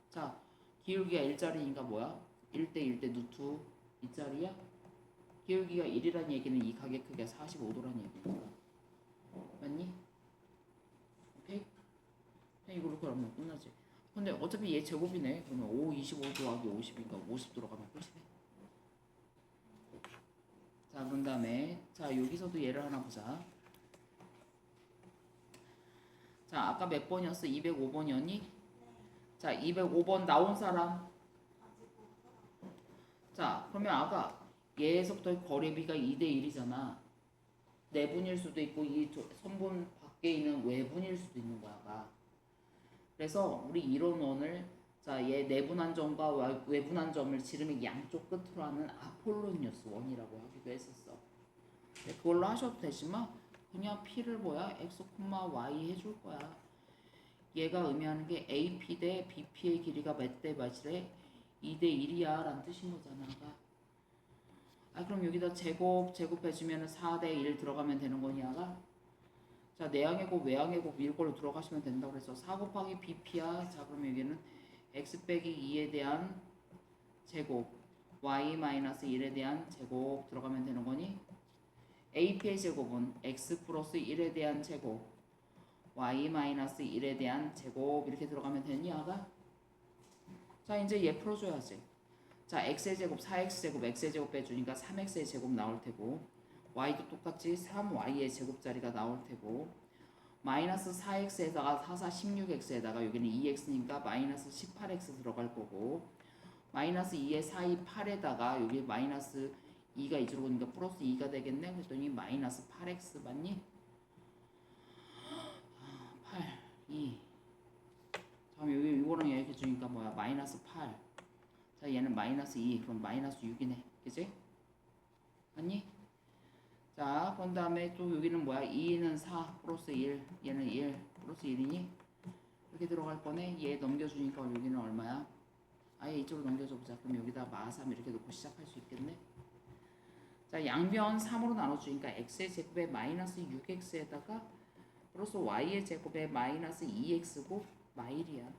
자 기울기가 1짜리니까 뭐야? 1대 루트 2짜리야? 기울기가 1이란 얘기는 이 각의 크기가 45도란 얘기니까. 맞니? 오케이? 그냥 이걸로 그러면 끝나지. 근데 어차피 얘 제곱이네. 그러면 5, 25 더하기 50이니까 50 들어가면 끝이네. 자 그런 다음에 자 여기서도 얘를 하나 보자. 자 아까 몇 번이었어? 205번이었니? 자 205번 나온 사람. 자 그러면 아까 얘에서부터 거리비가 2대1이잖아. 내분일 수도 있고 이 선분 밖에 있는 외분일 수도 있는 거야. 아까. 그래서 우리 이론원을 자 얘 내분한 점과 외분한 점을 지름의 양쪽 끝으로 하는 아폴로니우스 원이라고 하기도 했었어. 그걸로 하셔도 되지만 그냥 p를 뭐야? x, y 해줄 거야. 얘가 의미하는 게 AP 대 BP의 길이가 몇 대 몇이래? 2대 1이야 라는 뜻인 거잖아. 아 그럼 여기다 제곱해주면 4대 1 들어가면 되는 거냐가? 자 내항의 곱 외항의 곱 이걸로 들어가시면 된다고 그래서 4 곱하기 BP야. 자 그럼 여기는 x 빼기 2에 대한 제곱 y 마이너스 1에 대한 제곱 들어가면 되는 거니? AP의 제곱은 x 플러스 1에 대한 제곱 y 마이너스 1에 대한 제곱 이렇게 들어가면 되니 아가? 자 이제 얘 풀어줘야지. 자 x의 제곱 4x 제곱 x의 제곱 빼주니까 3x의 제곱 나올 테고 y도 똑같이 3y의 제곱자리가 나올 테고 마이너스 4x에다가 4, 4, 16x에다가 여기는 2x니까 마이너스 18x 들어갈 거고 마이너스 2에 4, 2, 8에다가 여기 마이너스 2가 이쪽으로 오니까 플러스 2가 되겠네. 그랬더니 마이너스 8x 맞니? 8, 2 다음 여기 이거랑 이렇게 주니까 뭐야? 마이너스 8. 자 얘는 마이너스 2 그럼 마이너스 6이네. 그치? 맞니? 자 그런 다음에 또 여기는 뭐야? 2는 4 플러스 1 얘는 1 플러스 1이니? 이렇게 들어갈 거네. 얘 넘겨주니까 여기는 얼마야? 아예 이쪽으로 넘겨줘보자. 그럼 여기다 마3 이렇게 놓고 시작할 수 있겠네. 자 양변 3으로 나눠주니까 x의 제곱에 마이너스 6x에다가 플러스 y의 제곱에 마이너스 2x고 마일이야.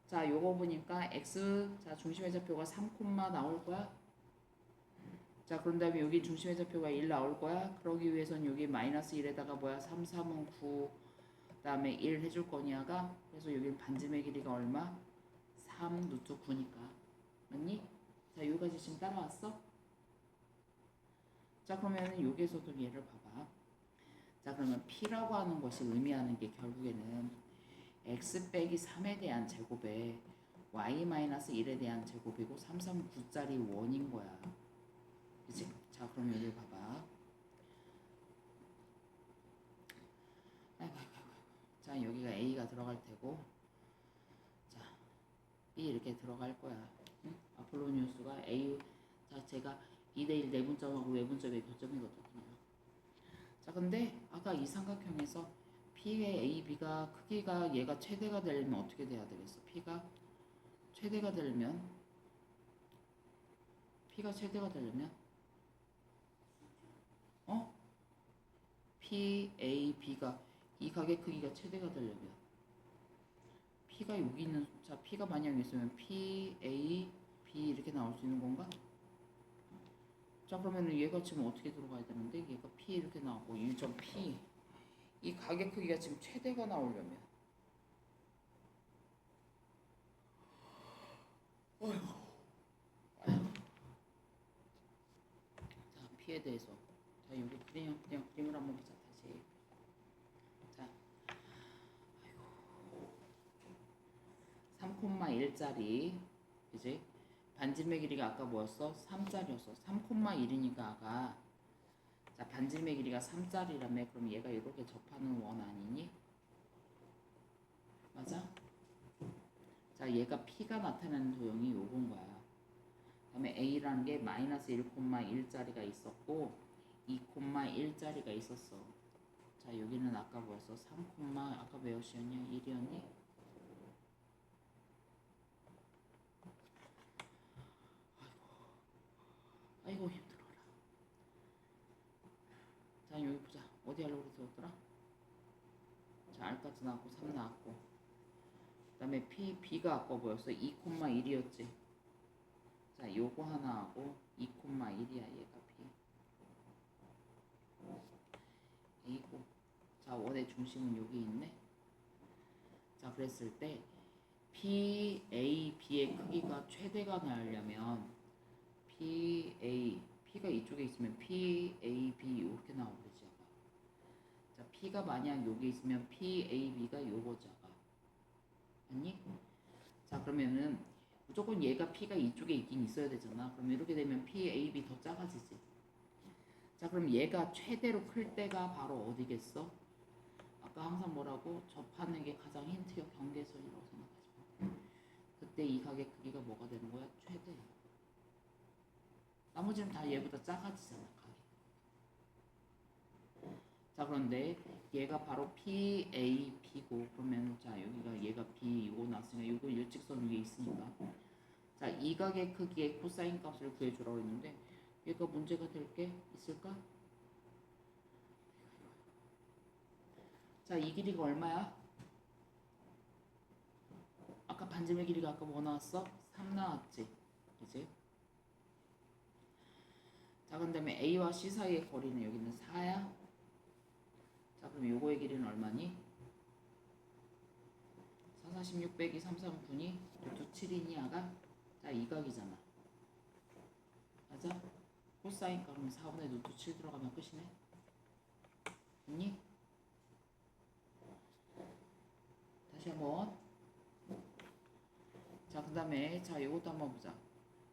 자 요거 보니까 x 자 중심의 좌표가 3, 나올 거야. 자 그런 다음에 여기 중심의 좌표가 1 나올 거야. 그러기 위해선 여기 마이너스 1에다가 뭐야 3, 3은 9 다음에 1 해줄 거냐가. 그래서 여기 반지름의 길이가 얼마? 3 루트 9니까 맞니? 자 여기까지 지금 따라왔어? 자 그러면은 여기에서도 얘를 봐봐. 자 그러면 P라고 하는 것이 의미하는 게 결국에는 x 빼기 3에 대한 제곱에 y 마이너스 1에 대한 제곱이고 3, 3, 9짜리 원인 거야. 그치? 자 그럼 여기 봐봐. 아이고. 자 여기가 A가 들어갈 테고 자 B 이렇게 들어갈 거야. 응? 아폴로니우스가 A 자체가 2대1 내분점하고 외분점의 교점이거든요. 자 근데 아까 이 삼각형에서 P의 A, B가 크기가 얘가 최대가 되려면 어떻게 돼야 되겠어? P가 최대가 되려면 P, A, B가 이 각의 크기가 최대가 되려면 P가 여기 있는 자 P가 만약 있으면 P, A, B 이렇게 나올 수 있는 건가? 자 그러면 얘가 지금 어떻게 들어가야 되는데 얘가 P 이렇게 나오고 1점 P 이 각의 크기가 지금 최대가 나오려면 자, P에 대해서. 자, 여기 그냥 그림을 한번 보자, 다시. 자, 3,1짜리, 그지? 반지름의 길이가 아까 뭐였어? 3짜리였어. 3,1이니까 아까. 자, 반지름의 길이가 3짜리라며. 그럼 얘가 이렇게 접하는 원 아니니? 맞아? 자, 얘가 P가 나타나는 도형이 요건 거야. 그 다음에 A라는 게 마이너스 1,1짜리가 있었고 2,1짜리가 있었어. 자, 여기는 아까 뭐였어? 3, 아까 몇 시였냐? 1이었니? 아이고 힘들어라. 자, 여기 보자. 어디 하려고 그랬더라? 자, R까지 나왔고 3 나왔고 그 다음에 B가 아까 뭐였어? 2,1이었지. 자, 요거 하나 하고 2,1이야 얘가 B. A고. 자, 원의 중심은 여기 있네. 자, 그랬을 때 PA, B의 크기가 최대가 나오려면 P가 이쪽에 있으면 PAB 이렇게 나오겠지. 자, P가 만약 여기 있으면 PAB가 요거잖아. 아니? 자, 그러면은 무조건 얘가 P가 이쪽에 있긴 있어야 되잖아. 그럼 이렇게 되면 PAB 더 작아지지. 자, 그럼 얘가 최대로 클 때가 바로 어디겠어? 아까 항상 뭐라고? 접하는 게 가장 힌트요. 경계선이라고 생각하시면 돼. 그때 이 각의 크기가 뭐가 되는 거야? 최대야. 나머지는 다 얘보다 작아지잖아, 각이. 자, 그런데 얘가 바로 PAB고 그러면 자, 여기가 얘가 B 이거 나왔으니까 이거 일직선 위에 있으니까 자, 이 각의 크기의 코사인 값을 구해주라고 했는데 얘가 문제가 될 게 있을까? 자, 이 길이가 얼마야? 아까 반지름의 길이가 아까 뭐 나왔어? 3 나왔지. 그치? 자, 그 다음에 A와 C 사이의 거리는 여기는 4야. 자, 그럼 요거의 길이는 얼마니? 4, 46 빼기 3, 3, 9니? 루트 7이니 아가? 자, 이 각이잖아. 맞아? 코사인 값은 4분의 루트 7 들어가면 끝이네. 됐니? 다시 한번. 자, 그 다음에 자, 요것도 한번 보자.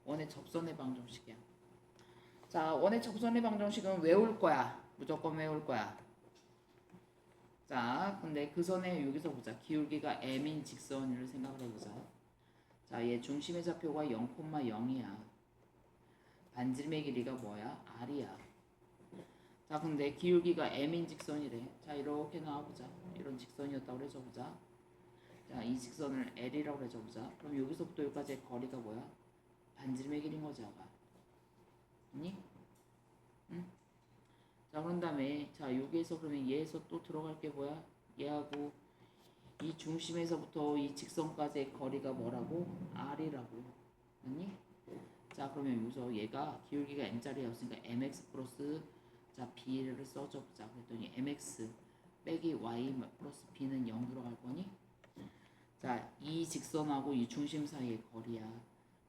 원의 접선의 방정식이야. 자, 원의 접선의 방정식은 외울 거야. 무조건 외울 거야. 자, 근데 그 전에 여기서 보자. 기울기가 m인 직선을 생각을 해보자. 자, 얘 중심의 좌표가 0,0이야. 반지름의 길이가 뭐야? r이야. 자, 근데 기울기가 m인 직선이래. 자, 이렇게 나와보자. 이런 직선이었다고 해줘보자. 자, 이 직선을 L이라고 해줘보자. 그럼 여기서부터 여기까지의 거리가 뭐야? 반지름의 길이인 거지, 아가. 아니? 응? 자, 그런 다음에 자, 여기에서 그러면 얘에서 또 들어갈 게 뭐야? 얘하고 이 중심에서부터 이 직선까지의 거리가 뭐라고? R이라고. 아니? 자, 그러면 여기서 얘가 기울기가 m짜리였으니까 mx 플러스 자, b를 써줘보자. 그랬더니 mx 빼기 y 플러스 b는 0 들어갈 거니? 자, 이 직선하고 이 중심 사이의 거리야.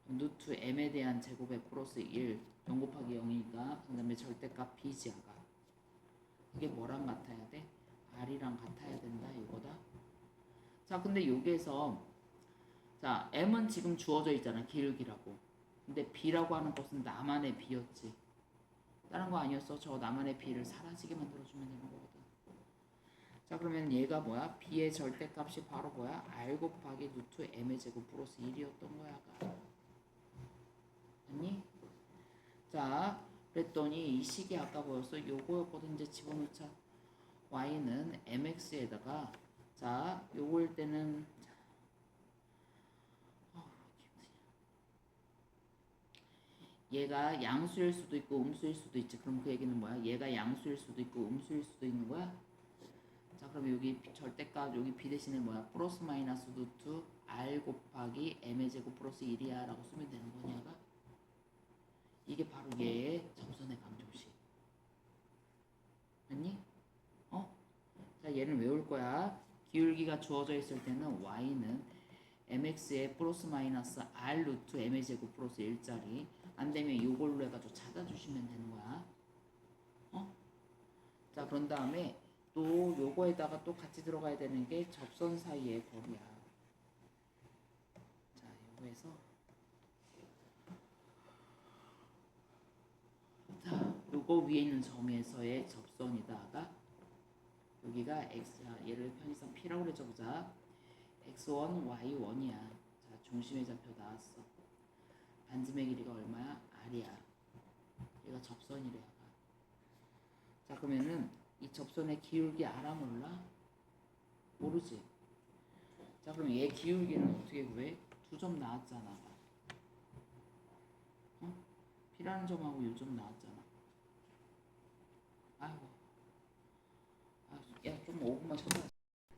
루트 m에 대한 제곱의 플러스 1 0 곱하기 0이니까 그 다음에 절대값 b지아가 이게 뭐랑 같아야 돼? r이랑 같아야 된다 이거다. 자, 근데 여기에서 자, m은 지금 주어져 있잖아, 기울기라고. 근데 b라고 하는 것은 나만의 b였지. 다른 거 아니었어. 저 나만의 b를 사라지게 만들어주면 되는 거거든. 자, 그러면 얘가 뭐야? b의 절대값이 바로 뭐야? r 곱하기 루트 m의 제곱 플러스 1이었던 거야. 아니? 자, 그랬더니 이 식이 아까 뭐였어? 요거였거든. 이제 집어넣자. y는 mx에다가 자, 요거일 때는 얘가 양수일 수도 있고 음수일 수도 있지. 그럼 그 얘기는 뭐야? 얘가 양수일 수도 있고 음수일 수도 있는 거야? 자, 그럼 여기 절대값 여기 b 대신에 뭐야? 플러스 마이너스 루트 r 곱하기 m의 제곱 플러스 1이야 라고 쓰면 되는 거냐가? 이게 바로 얘의 접선의 방정식. 아니? 자, 얘는 외울 거야. 기울기가 주어져 있을 때는 y는 mx에 플러스 마이너스 r 루트 m의 제곱 플러스 1짜리 안 되면 이걸로 해가지고 찾아주시면 되는 거야. 자, 그런 다음에 또 요거에다가 또 같이 들어가야 되는 게 접선 사이의 거리야. 자, 요거에서 자, 요거 위에 있는 점에서의 접선이다가 여기가 x, 자, 얘를 편의상 p라고 그려줘보자. x1, y1이야. 자, 중심의 좌표 나왔어. 반지름의 길이가 얼마야? r이야. 얘가 접선이래. 자, 그러면은 이 접선의 기울기 알아 몰라? 모르지? 자, 그럼 얘 기울기는 어떻게 구해? 두 점 나왔잖아. P라는 점하고 요 점 나왔잖아. 아이고. 야, 좀 5분만 쉬어봐.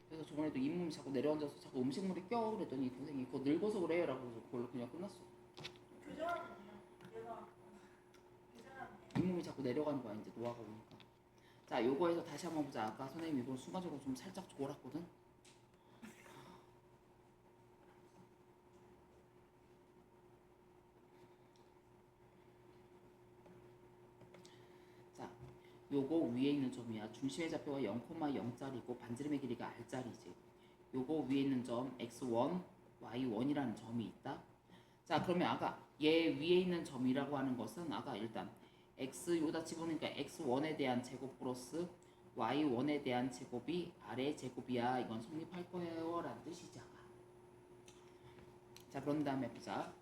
그래서 저번에도 잇몸이 자꾸 내려앉아서 자꾸 음식물에 껴 그랬더니 선생님이 그거 늙어서 그래 라고 해서 그걸로 그냥 끝났어. 잇몸이 자꾸 내려가는 거야 이제 노화가 오니까. 자, 요거에서 다시 한번 보자. 아까 선생님이 이걸 순간적으로 좀 살짝 졸았거든. 자, 요거 위에 있는 점이야. 중심의 좌표가 0,0짜리고 반지름의 길이가 r짜리지. 요거 위에 있는 점 x1, y1이라는 점이 있다. 자, 그러면 아까 얘 위에 있는 점이라고 하는 것은 아까 일단 x 요다 집어넣으니까 x1에 대한 제곱 플러스 y1에 대한 제곱이 r의 제곱이야. 이건 성립할 거예요 라는 뜻이지. 자, 그런 다음에 보자.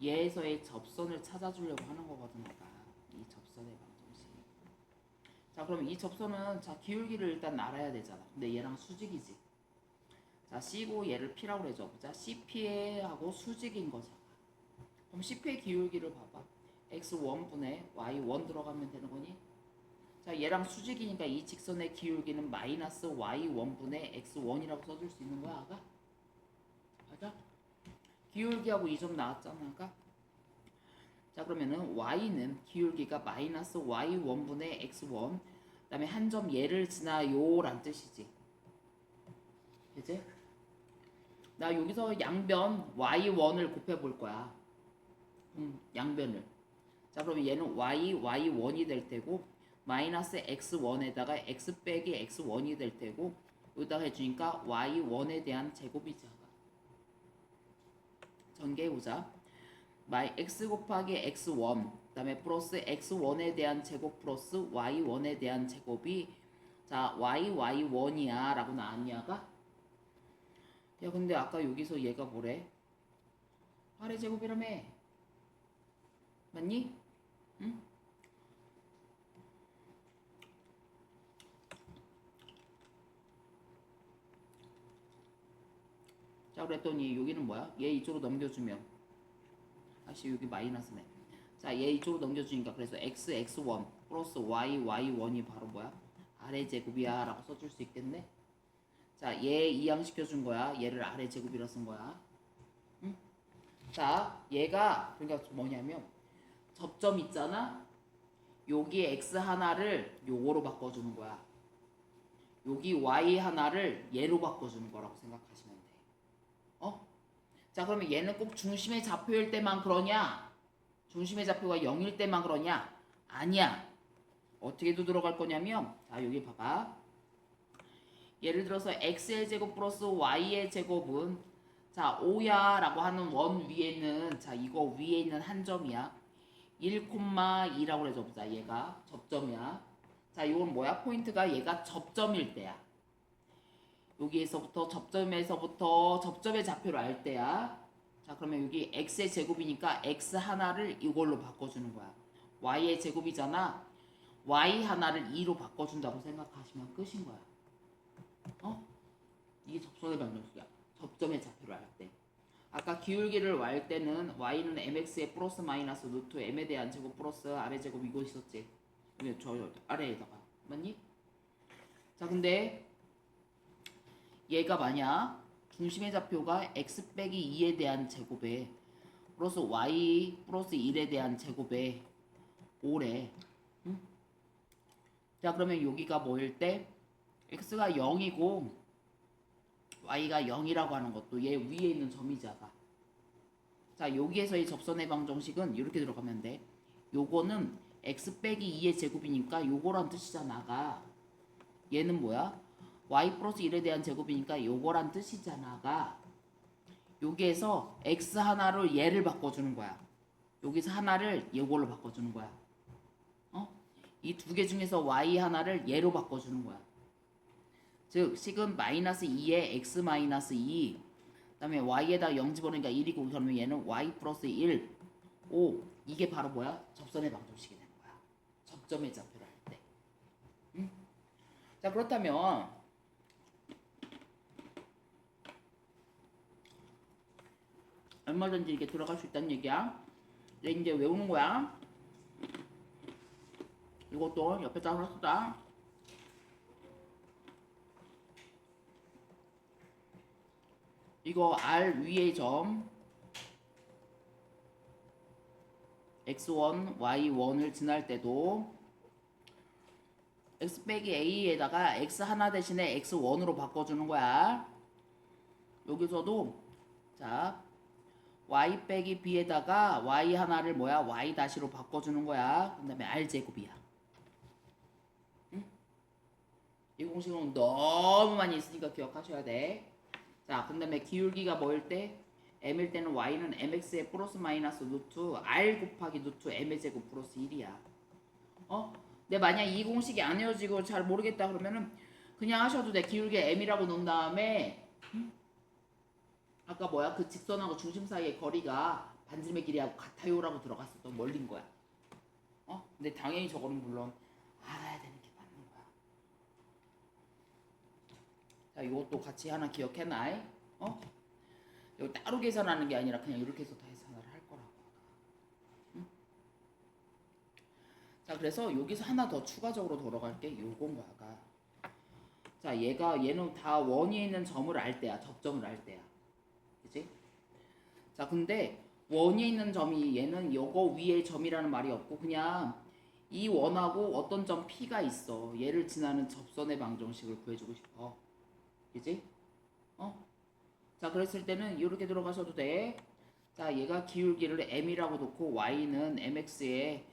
얘에서의 접선을 찾아주려고 하는 거거든. 아까 이 접선의 방정식. 자, 그럼 이 접선은 자 기울기를 일단 알아야 되잖아. 근데 얘랑 수직이지. 자, C고 얘를 P라고 해줘. 보자. CP하고 수직인 거잖아. 그럼 CP의 기울기를 봐봐. x1분의 y1 들어가면 되는 거니? 자, 얘랑 수직이니까 이 직선의 기울기는 마이너스 y1분의 x1이라고 써줄 수 있는 거야, 아까? 맞아? 기울기하고 이 점 나왔잖아, 아까? 자, 그러면은 y는 기울기가 마이너스 y1분의 x1 그 다음에 한 점 얘를 지나요 란 뜻이지. 그치? 나 여기서 양변 y1을 곱해볼 거야. 양변을. 자, 그러면 얘는 y1이 될 테고 마이너스 x1에다가 x 빼기 x1이 될 테고 여기다가 해주니까 y1에 대한 제곱이잖아. 전개해보자. x 곱하기 x1 그 다음에 플러스 x1에 대한 제곱 플러스 y1에 대한 제곱이 자 y1이야 라고 나왔냐가? 야, 근데 아까 여기서 얘가 뭐래? r의 제곱이라며. 맞니? 응? 자, 그랬더니 여기는 뭐야? 얘 이쪽으로 넘겨주면 아씨 여기 마이너스네. 자, 얘 이쪽으로 넘겨주니까 그래서 x, x1 플러스 y, y1이 바로 뭐야? r의 제곱이야 라고 써줄 수 있겠네. 자, 얘 이항시켜준 거야. 얘를 r의 제곱이라 쓴 거야. 응? 자, 얘가 그러니까 뭐냐면 접점 있잖아. 여기 x 하나를 요거로 바꿔주는 거야. 여기 y 하나를 얘로 바꿔주는 거라고 생각하시면 돼. 자, 그러면 얘는 꼭 중심의 좌표일 때만 그러냐? 중심의 좌표가 0일 때만 그러냐? 아니야. 어떻게도 들어갈 거냐면 자, 여기 봐봐. 예를 들어서 x의 제곱 플러스 y의 제곱은 자 5야 라고 하는 원 위에는 자 이거 위에 있는 한 점이야. 1,2라고 해줘 보자. 얘가 접점이야. 자, 이건 뭐야? 포인트가 얘가 접점일 때야. 여기에서부터 접점에서부터 접점의 좌표를 알 때야. 자, 그러면 여기 x의 제곱이니까 x 하나를 이걸로 바꿔주는 거야. y의 제곱이잖아. y 하나를 2로 바꿔준다고 생각하시면 끝인 거야. 이게 접선의 방정식이야. 접점의 좌표를 알 때. 아까 기울기를 알 때는 y는 mx의 플러스 마이너스 루트 m에 대한 제곱 플러스 r의 제곱 이거 있었지. 이게 저 아래에다가 맞니? 자, 근데 얘가 만약 중심의 좌표가 x 빼기 2에 대한 제곱에 플러스 y 플러스 1에 대한 제곱에 5래. 응? 자, 그러면 여기가 뭐일 때 x가 0이고 y가 0이라고 하는 것도 얘 위에 있는 점이자가. 자, 여기에서의 접선의 방정식은 이렇게 들어가면 돼. 요거는 x 빼기 2의 제곱이니까 요거란 뜻이잖아가. 얘는 뭐야? y 플러스 1에 대한 제곱이니까 요거란 뜻이잖아가. 여기에서 x 하나를 얘를 바꿔주는 거야. 여기서 하나를 요걸로 바꿔주는 거야. 이 두 개 중에서 y 하나를 얘로 바꿔주는 거야. 즉 식은 마이너스 2에 x 마이너스 2, 그 다음에 y에다 0 집어넣으니까 1이고, 그러면 얘는 y 플러스 1, 5. 이게 바로 뭐야? 접선의 방정식이 되는 거야. 접점의 좌표를 할 때. 응? 자, 그렇다면 얼마든지 이게 들어갈 수 있다는 얘기야. 이제 외우는 거야. 이것도 옆에다 썼다. 이거 R 위의 점 x1, y1을 지날 때도 x 빼기 a에다가 x 하나 대신에 x1으로 바꿔주는 거야. 여기서도 자 y 빼기 b에다가 y 하나를 뭐야? y 다시로 바꿔주는 거야. 그 다음에 r 제곱이야. 응? 이 공식은 너무 많이 있으니까 기억하셔야 돼. 자, 그 다음에 기울기가 뭐일 때? m일 때는 y는 mx의 플러스 마이너스 루트 r 곱하기 루트 m의 제곱 플러스 1이야. 근데 만약 이 공식이 안 외워지고 잘 모르겠다 그러면은 그냥 하셔도 돼. 기울기에 m이라고 놓은 다음에 아까 뭐야? 그 직선하고 중심 사이의 거리가 반지름의 길이하고 같아요라고 들어갔었던 원리인 거야. 근데 당연히 저거는 물론 알아야 되는 게 맞는 거야. 자, 이것도 같이 하나 기억해놔. 이거 따로 계산하는 게 아니라 그냥 이렇게 해서 다 계산을 할 거라고. 응? 자, 그래서 여기서 하나 더 추가적으로 돌아갈게. 요건 거야가. 자, 얘는 다 원위에 있는 점을 알 때야. 접점을 알 때야. 그치? 자, 근데 원위에 있는 점이 얘는 요거 위에 점이라는 말이 없고 그냥 이 원하고 어떤 점 P가 있어. 얘를 지나는 접선의 방정식을 구해주고 싶어. 그치? 자, 그랬을 때는 이렇게 들어가셔도 돼. 자, 얘가 기울기를 m이라고 놓고 y는 mx에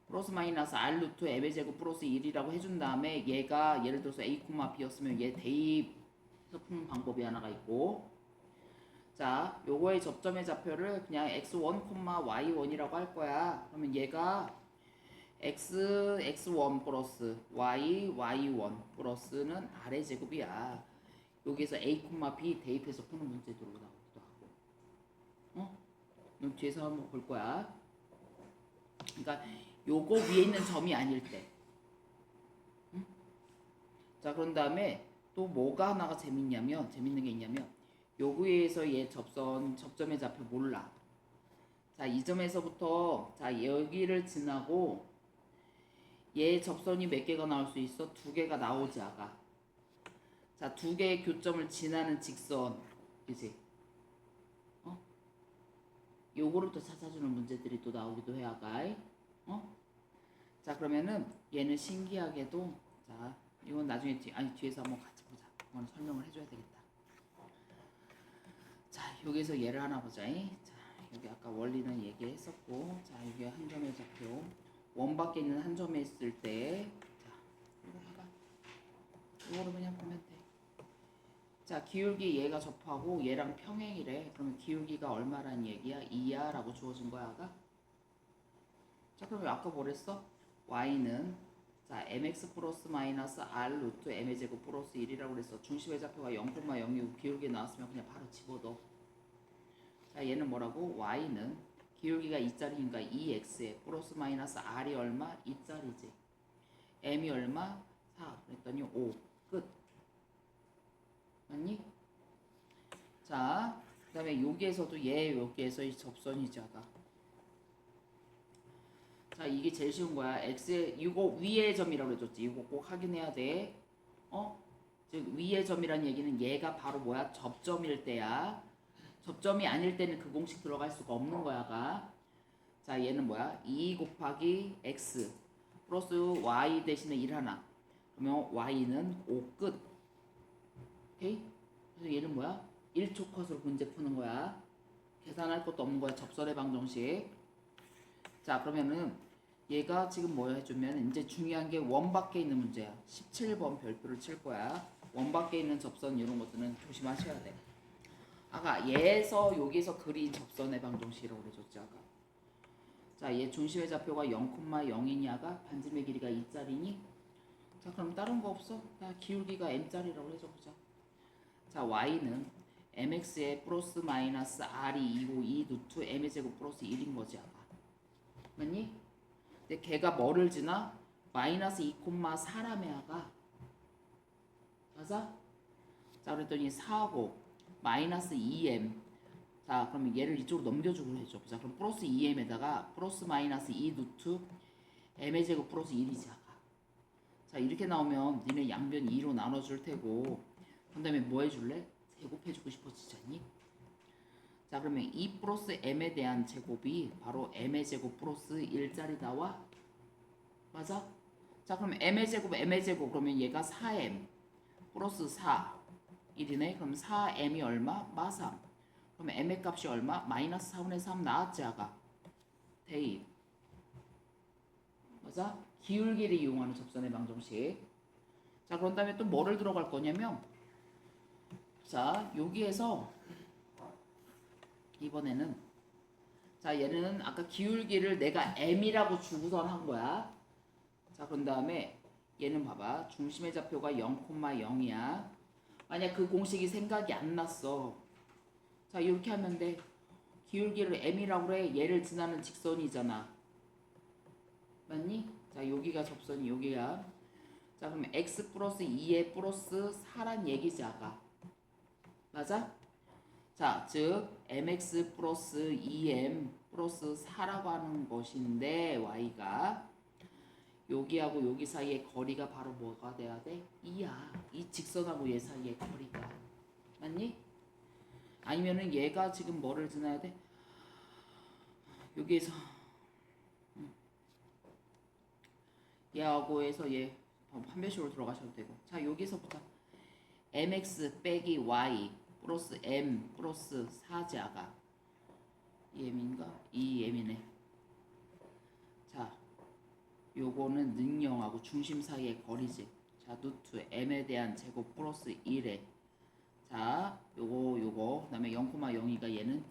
플러스 마이너스 r 루트 m의 제곱 플러스 1이라고 해준 다음에 얘가 예를 들어서 a, b였으면 얘 대입해서 푸는 방법이 하나가 있고, 자, 요거의 접점의 좌표를 그냥 x1, y1이라고 할 거야. 그러면 얘가 x1 플러스 y1 플러스는 r의 제곱이야. 여기에서 a, b 대입해서 푸는 문제들로 나오기도 하고. 그럼 뒤에서 한번 볼 거야. 그러니까 요거 위에 있는 점이 아닐 때. 응? 자, 그런 다음에 또 뭐가 하나가 재밌는 게 있냐면 여기에서 얘 접점의 좌표 몰라. 자, 이 점에서부터 자 여기를 지나고 얘 접선이 몇 개가 나올 수 있어? 2개가 나오지 아가. 자, 2개의 교점을 지나는 직선, 그치? 요거를 또 찾아주는 문제들이 또 나오기도 해, 아가. 자, 그러면은 얘는 신기하게도, 자, 이건 나중에 뒤에서 한번 같이 보자. 이건 설명을 해줘야 되겠다. 자, 여기서 얘를 하나 보자. 자, 여기 아까 원리는 얘기했었고, 자, 여기 한 점의 좌표, 원 밖에 있는 한 점에 있을 때, 자, 이거 봐봐. 이거를 그냥 보면 돼. 자, 기울기 얘가 접하고 얘랑 평행이래. 그러면 기울기가 얼마란 얘기야? 2야 라고 주어진 거야, 아까? 자, 그럼 아까 뭐랬어? y는 자 mx 플러스 마이너스 r 루트 m의 제곱 플러스 1이라고 그랬어. 중심의 좌표가 0,0이고 기울기 나왔으면 그냥 바로 집어넣어. 자, 얘는 뭐라고? y는 기울기가 2짜리니까 2x에 플러스 마이너스 r이 얼마? 2짜리지. m이 얼마? 4. 그랬더니 5. 끝. 맞니? 자, 그 다음에 여기에서도 여기에서의 접선이자가. 자, 이게 제일 쉬운 거야. x에 이거 위의 점이라고 해줬지. 이거 꼭 확인해야 돼. 즉 위의 점이란 얘기는 얘가 바로 뭐야? 접점일 때야. 접점이 아닐 때는 그 공식 들어갈 수가 없는 거야가. 자, 얘는 뭐야? 2 곱하기 x 플러스 y 대신에 1 하나. 그러면 y는 5 끝. 오케이? 그래서 얘는 뭐야? 1초 컷으로 문제 푸는 거야. 계산할 것도 없는 거야. 접선의 방정식. 자, 그러면은 얘가 지금 뭐 해주면 이제 중요한 게 원 밖에 있는 문제야. 17번 별표를 칠 거야. 원 밖에 있는 접선 이런 것들은 조심하셔야 돼. 아까 얘에서 여기서 그린 접선의 방정식이라고 그래줬지 아까. 자, 얘 중심의 좌표가 0,0이냐가 반지름의 길이가 2짜리니? 자, 그럼 다른 거 없어? 나 기울기가 m짜리라고 해줘보자. 자, y는 mx에 플러스 마이너스 r이 2고 2 루트 m의 제곱 플러스 1인 거지 아까. 맞니? 근데 걔가 뭐를 지나? 마이너스 2,4라며 아까. 맞아? 자, 그랬더니 4하고 마이너스 2m. 자, 그러면 얘를 이쪽으로 넘겨주고 해줘. 자, 그럼 플러스 2m에다가 플러스 마이너스 2 루트 m의 제곱 플러스 1이지 아까. 자, 이렇게 나오면 니네 양변 2로 나눠줄 테고 그 다음에 뭐 해줄래? 제곱해주고 싶어지지 않니? 자, 그러면 2 플러스 m에 대한 제곱이 바로 m의 제곱 플러스 1짜리 나와? 맞아? 자, 그럼 m의 제곱 그러면 얘가 4m 플러스 4 1이네. 그럼 4m이 얼마? 마3. 그럼 m의 값이 얼마? 마이너스 4분의 3 나왔지 아까. 대입. 맞아? 기울기를 이용하는 접선의 방정식. 자, 그런 다음에 또 뭐를 들어갈 거냐면 자, 여기에서 이번에는 자, 얘는 아까 기울기를 내가 m이라고 주고선 한 거야. 자, 그런 다음에 얘는 봐봐. 중심의 좌표가 0,0이야. 만약 그 공식이 생각이 안 났어. 자, 이렇게 하면 돼. 기울기를 m이라고 그래. 얘를 지나는 직선이잖아. 맞니? 자, 여기가 접선이 여기야. 자, 그럼 x 플러스 2에 플러스 4란 얘기지 아까. 맞아? 자, 즉 mx 플러스 2m 플러스 4라고 하는 것인데 y가 여기하고 여기 사이의 거리가 바로 뭐가 돼야 돼? 2야. 이 직선하고 얘 사이의 거리가. 맞니? 아니면은 얘가 지금 뭐를 지나야 돼? 여기에서 얘하고 해서 얘 판별식으로 들어가셔도 되고. 자, 여기서부터 mx 빼기 y 플러스 m 플러스 4자가 2m인가? 2m이네. 자, 요거는 능형하고 중심 사이의 거리지. 자, 루트 m에 대한 제곱 플러스 1에 자, 요거 그다음에 0,02가 얘는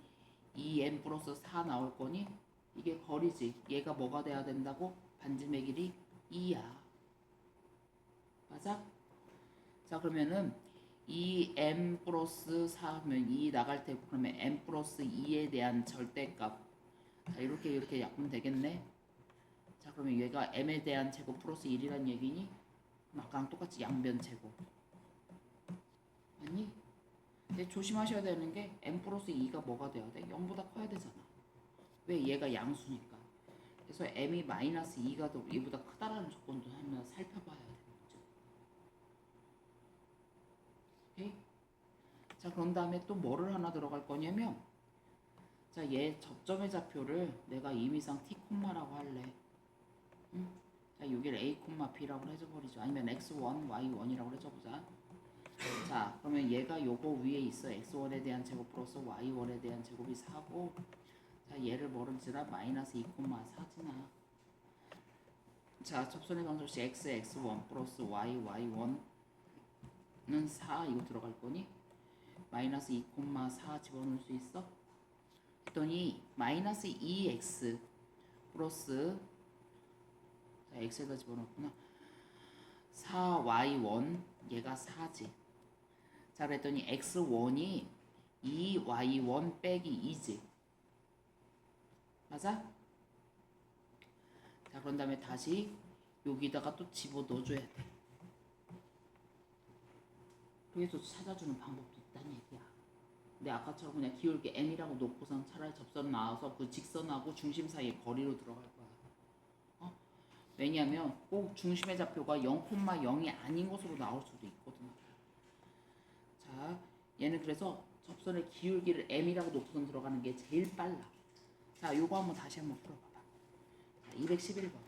2m 플러스 4 나올 거니 이게 거리지. 얘가 뭐가 돼야 된다고? 반지름의 길이 2야. 맞아? 자, 그러면은 2m 플러스 4하면 2 나갈 테고 그러면 m 플러스 2에 대한 절대값. 자, 이렇게 약분 되겠네. 자, 그러면 얘가 m에 대한 제곱 플러스 1이란 얘기니? 그럼 아까랑 똑같이 양변 제곱. 맞니? 근데 조심하셔야 되는 게 m 플러스 2가 뭐가 돼야 돼? 0보다 커야 되잖아. 왜? 얘가 양수니까. 그래서 m이 마이너스 2가 더 얘보다 크다라는 조건도 한번 살펴봐야 되는 거죠. 오케이? 자, 그런 다음에 또 뭐를 하나 들어갈 거냐면 자, 얘 접점의 좌표를 내가 임의상 t 콤마라고 할래. 응? 자, 여기를 a 콤마 b라고 해줘버리죠. 아니면 x1, y1이라고 해줘보자. 자, 그러면 얘가 요거 위에 있어. x1에 대한 제곱 플러스 y1에 대한 제곱이 4고 자, 얘를 뭐를 지나? 마이너스 2,4지나. 자, 접선의 방정식 x, x1 플러스 y, y1은 4 이거 들어갈 거니? 마이너스 2,4 집어넣을 수 있어? 했더니 마이너스 2x 플러스 자, x에다 집어넣었구나. 4y1 얘가 4지. 자, 그랬더니 x1이 2y1 빼기 2지. 맞아? 자, 그런 다음에 다시 여기다가 또 집어넣어줘야 돼. 그래서 찾아주는 방법도 있다는 얘기야. 근데 아까처럼 그냥 기울기 m이라고 놓고선 차라리 접선 나와서 그 직선하고 중심 사이의 거리로 들어갈 거야. 왜냐하면 꼭 중심의 좌표가 0,0이 아닌 것으로 나올 수도 있거든. 자, 얘는 그래서 접선의 기울기를 m이라고 놓고선 들어가는 게 제일 빨라. 자, 요거 다시 한번 풀어봐봐. 자, 211번.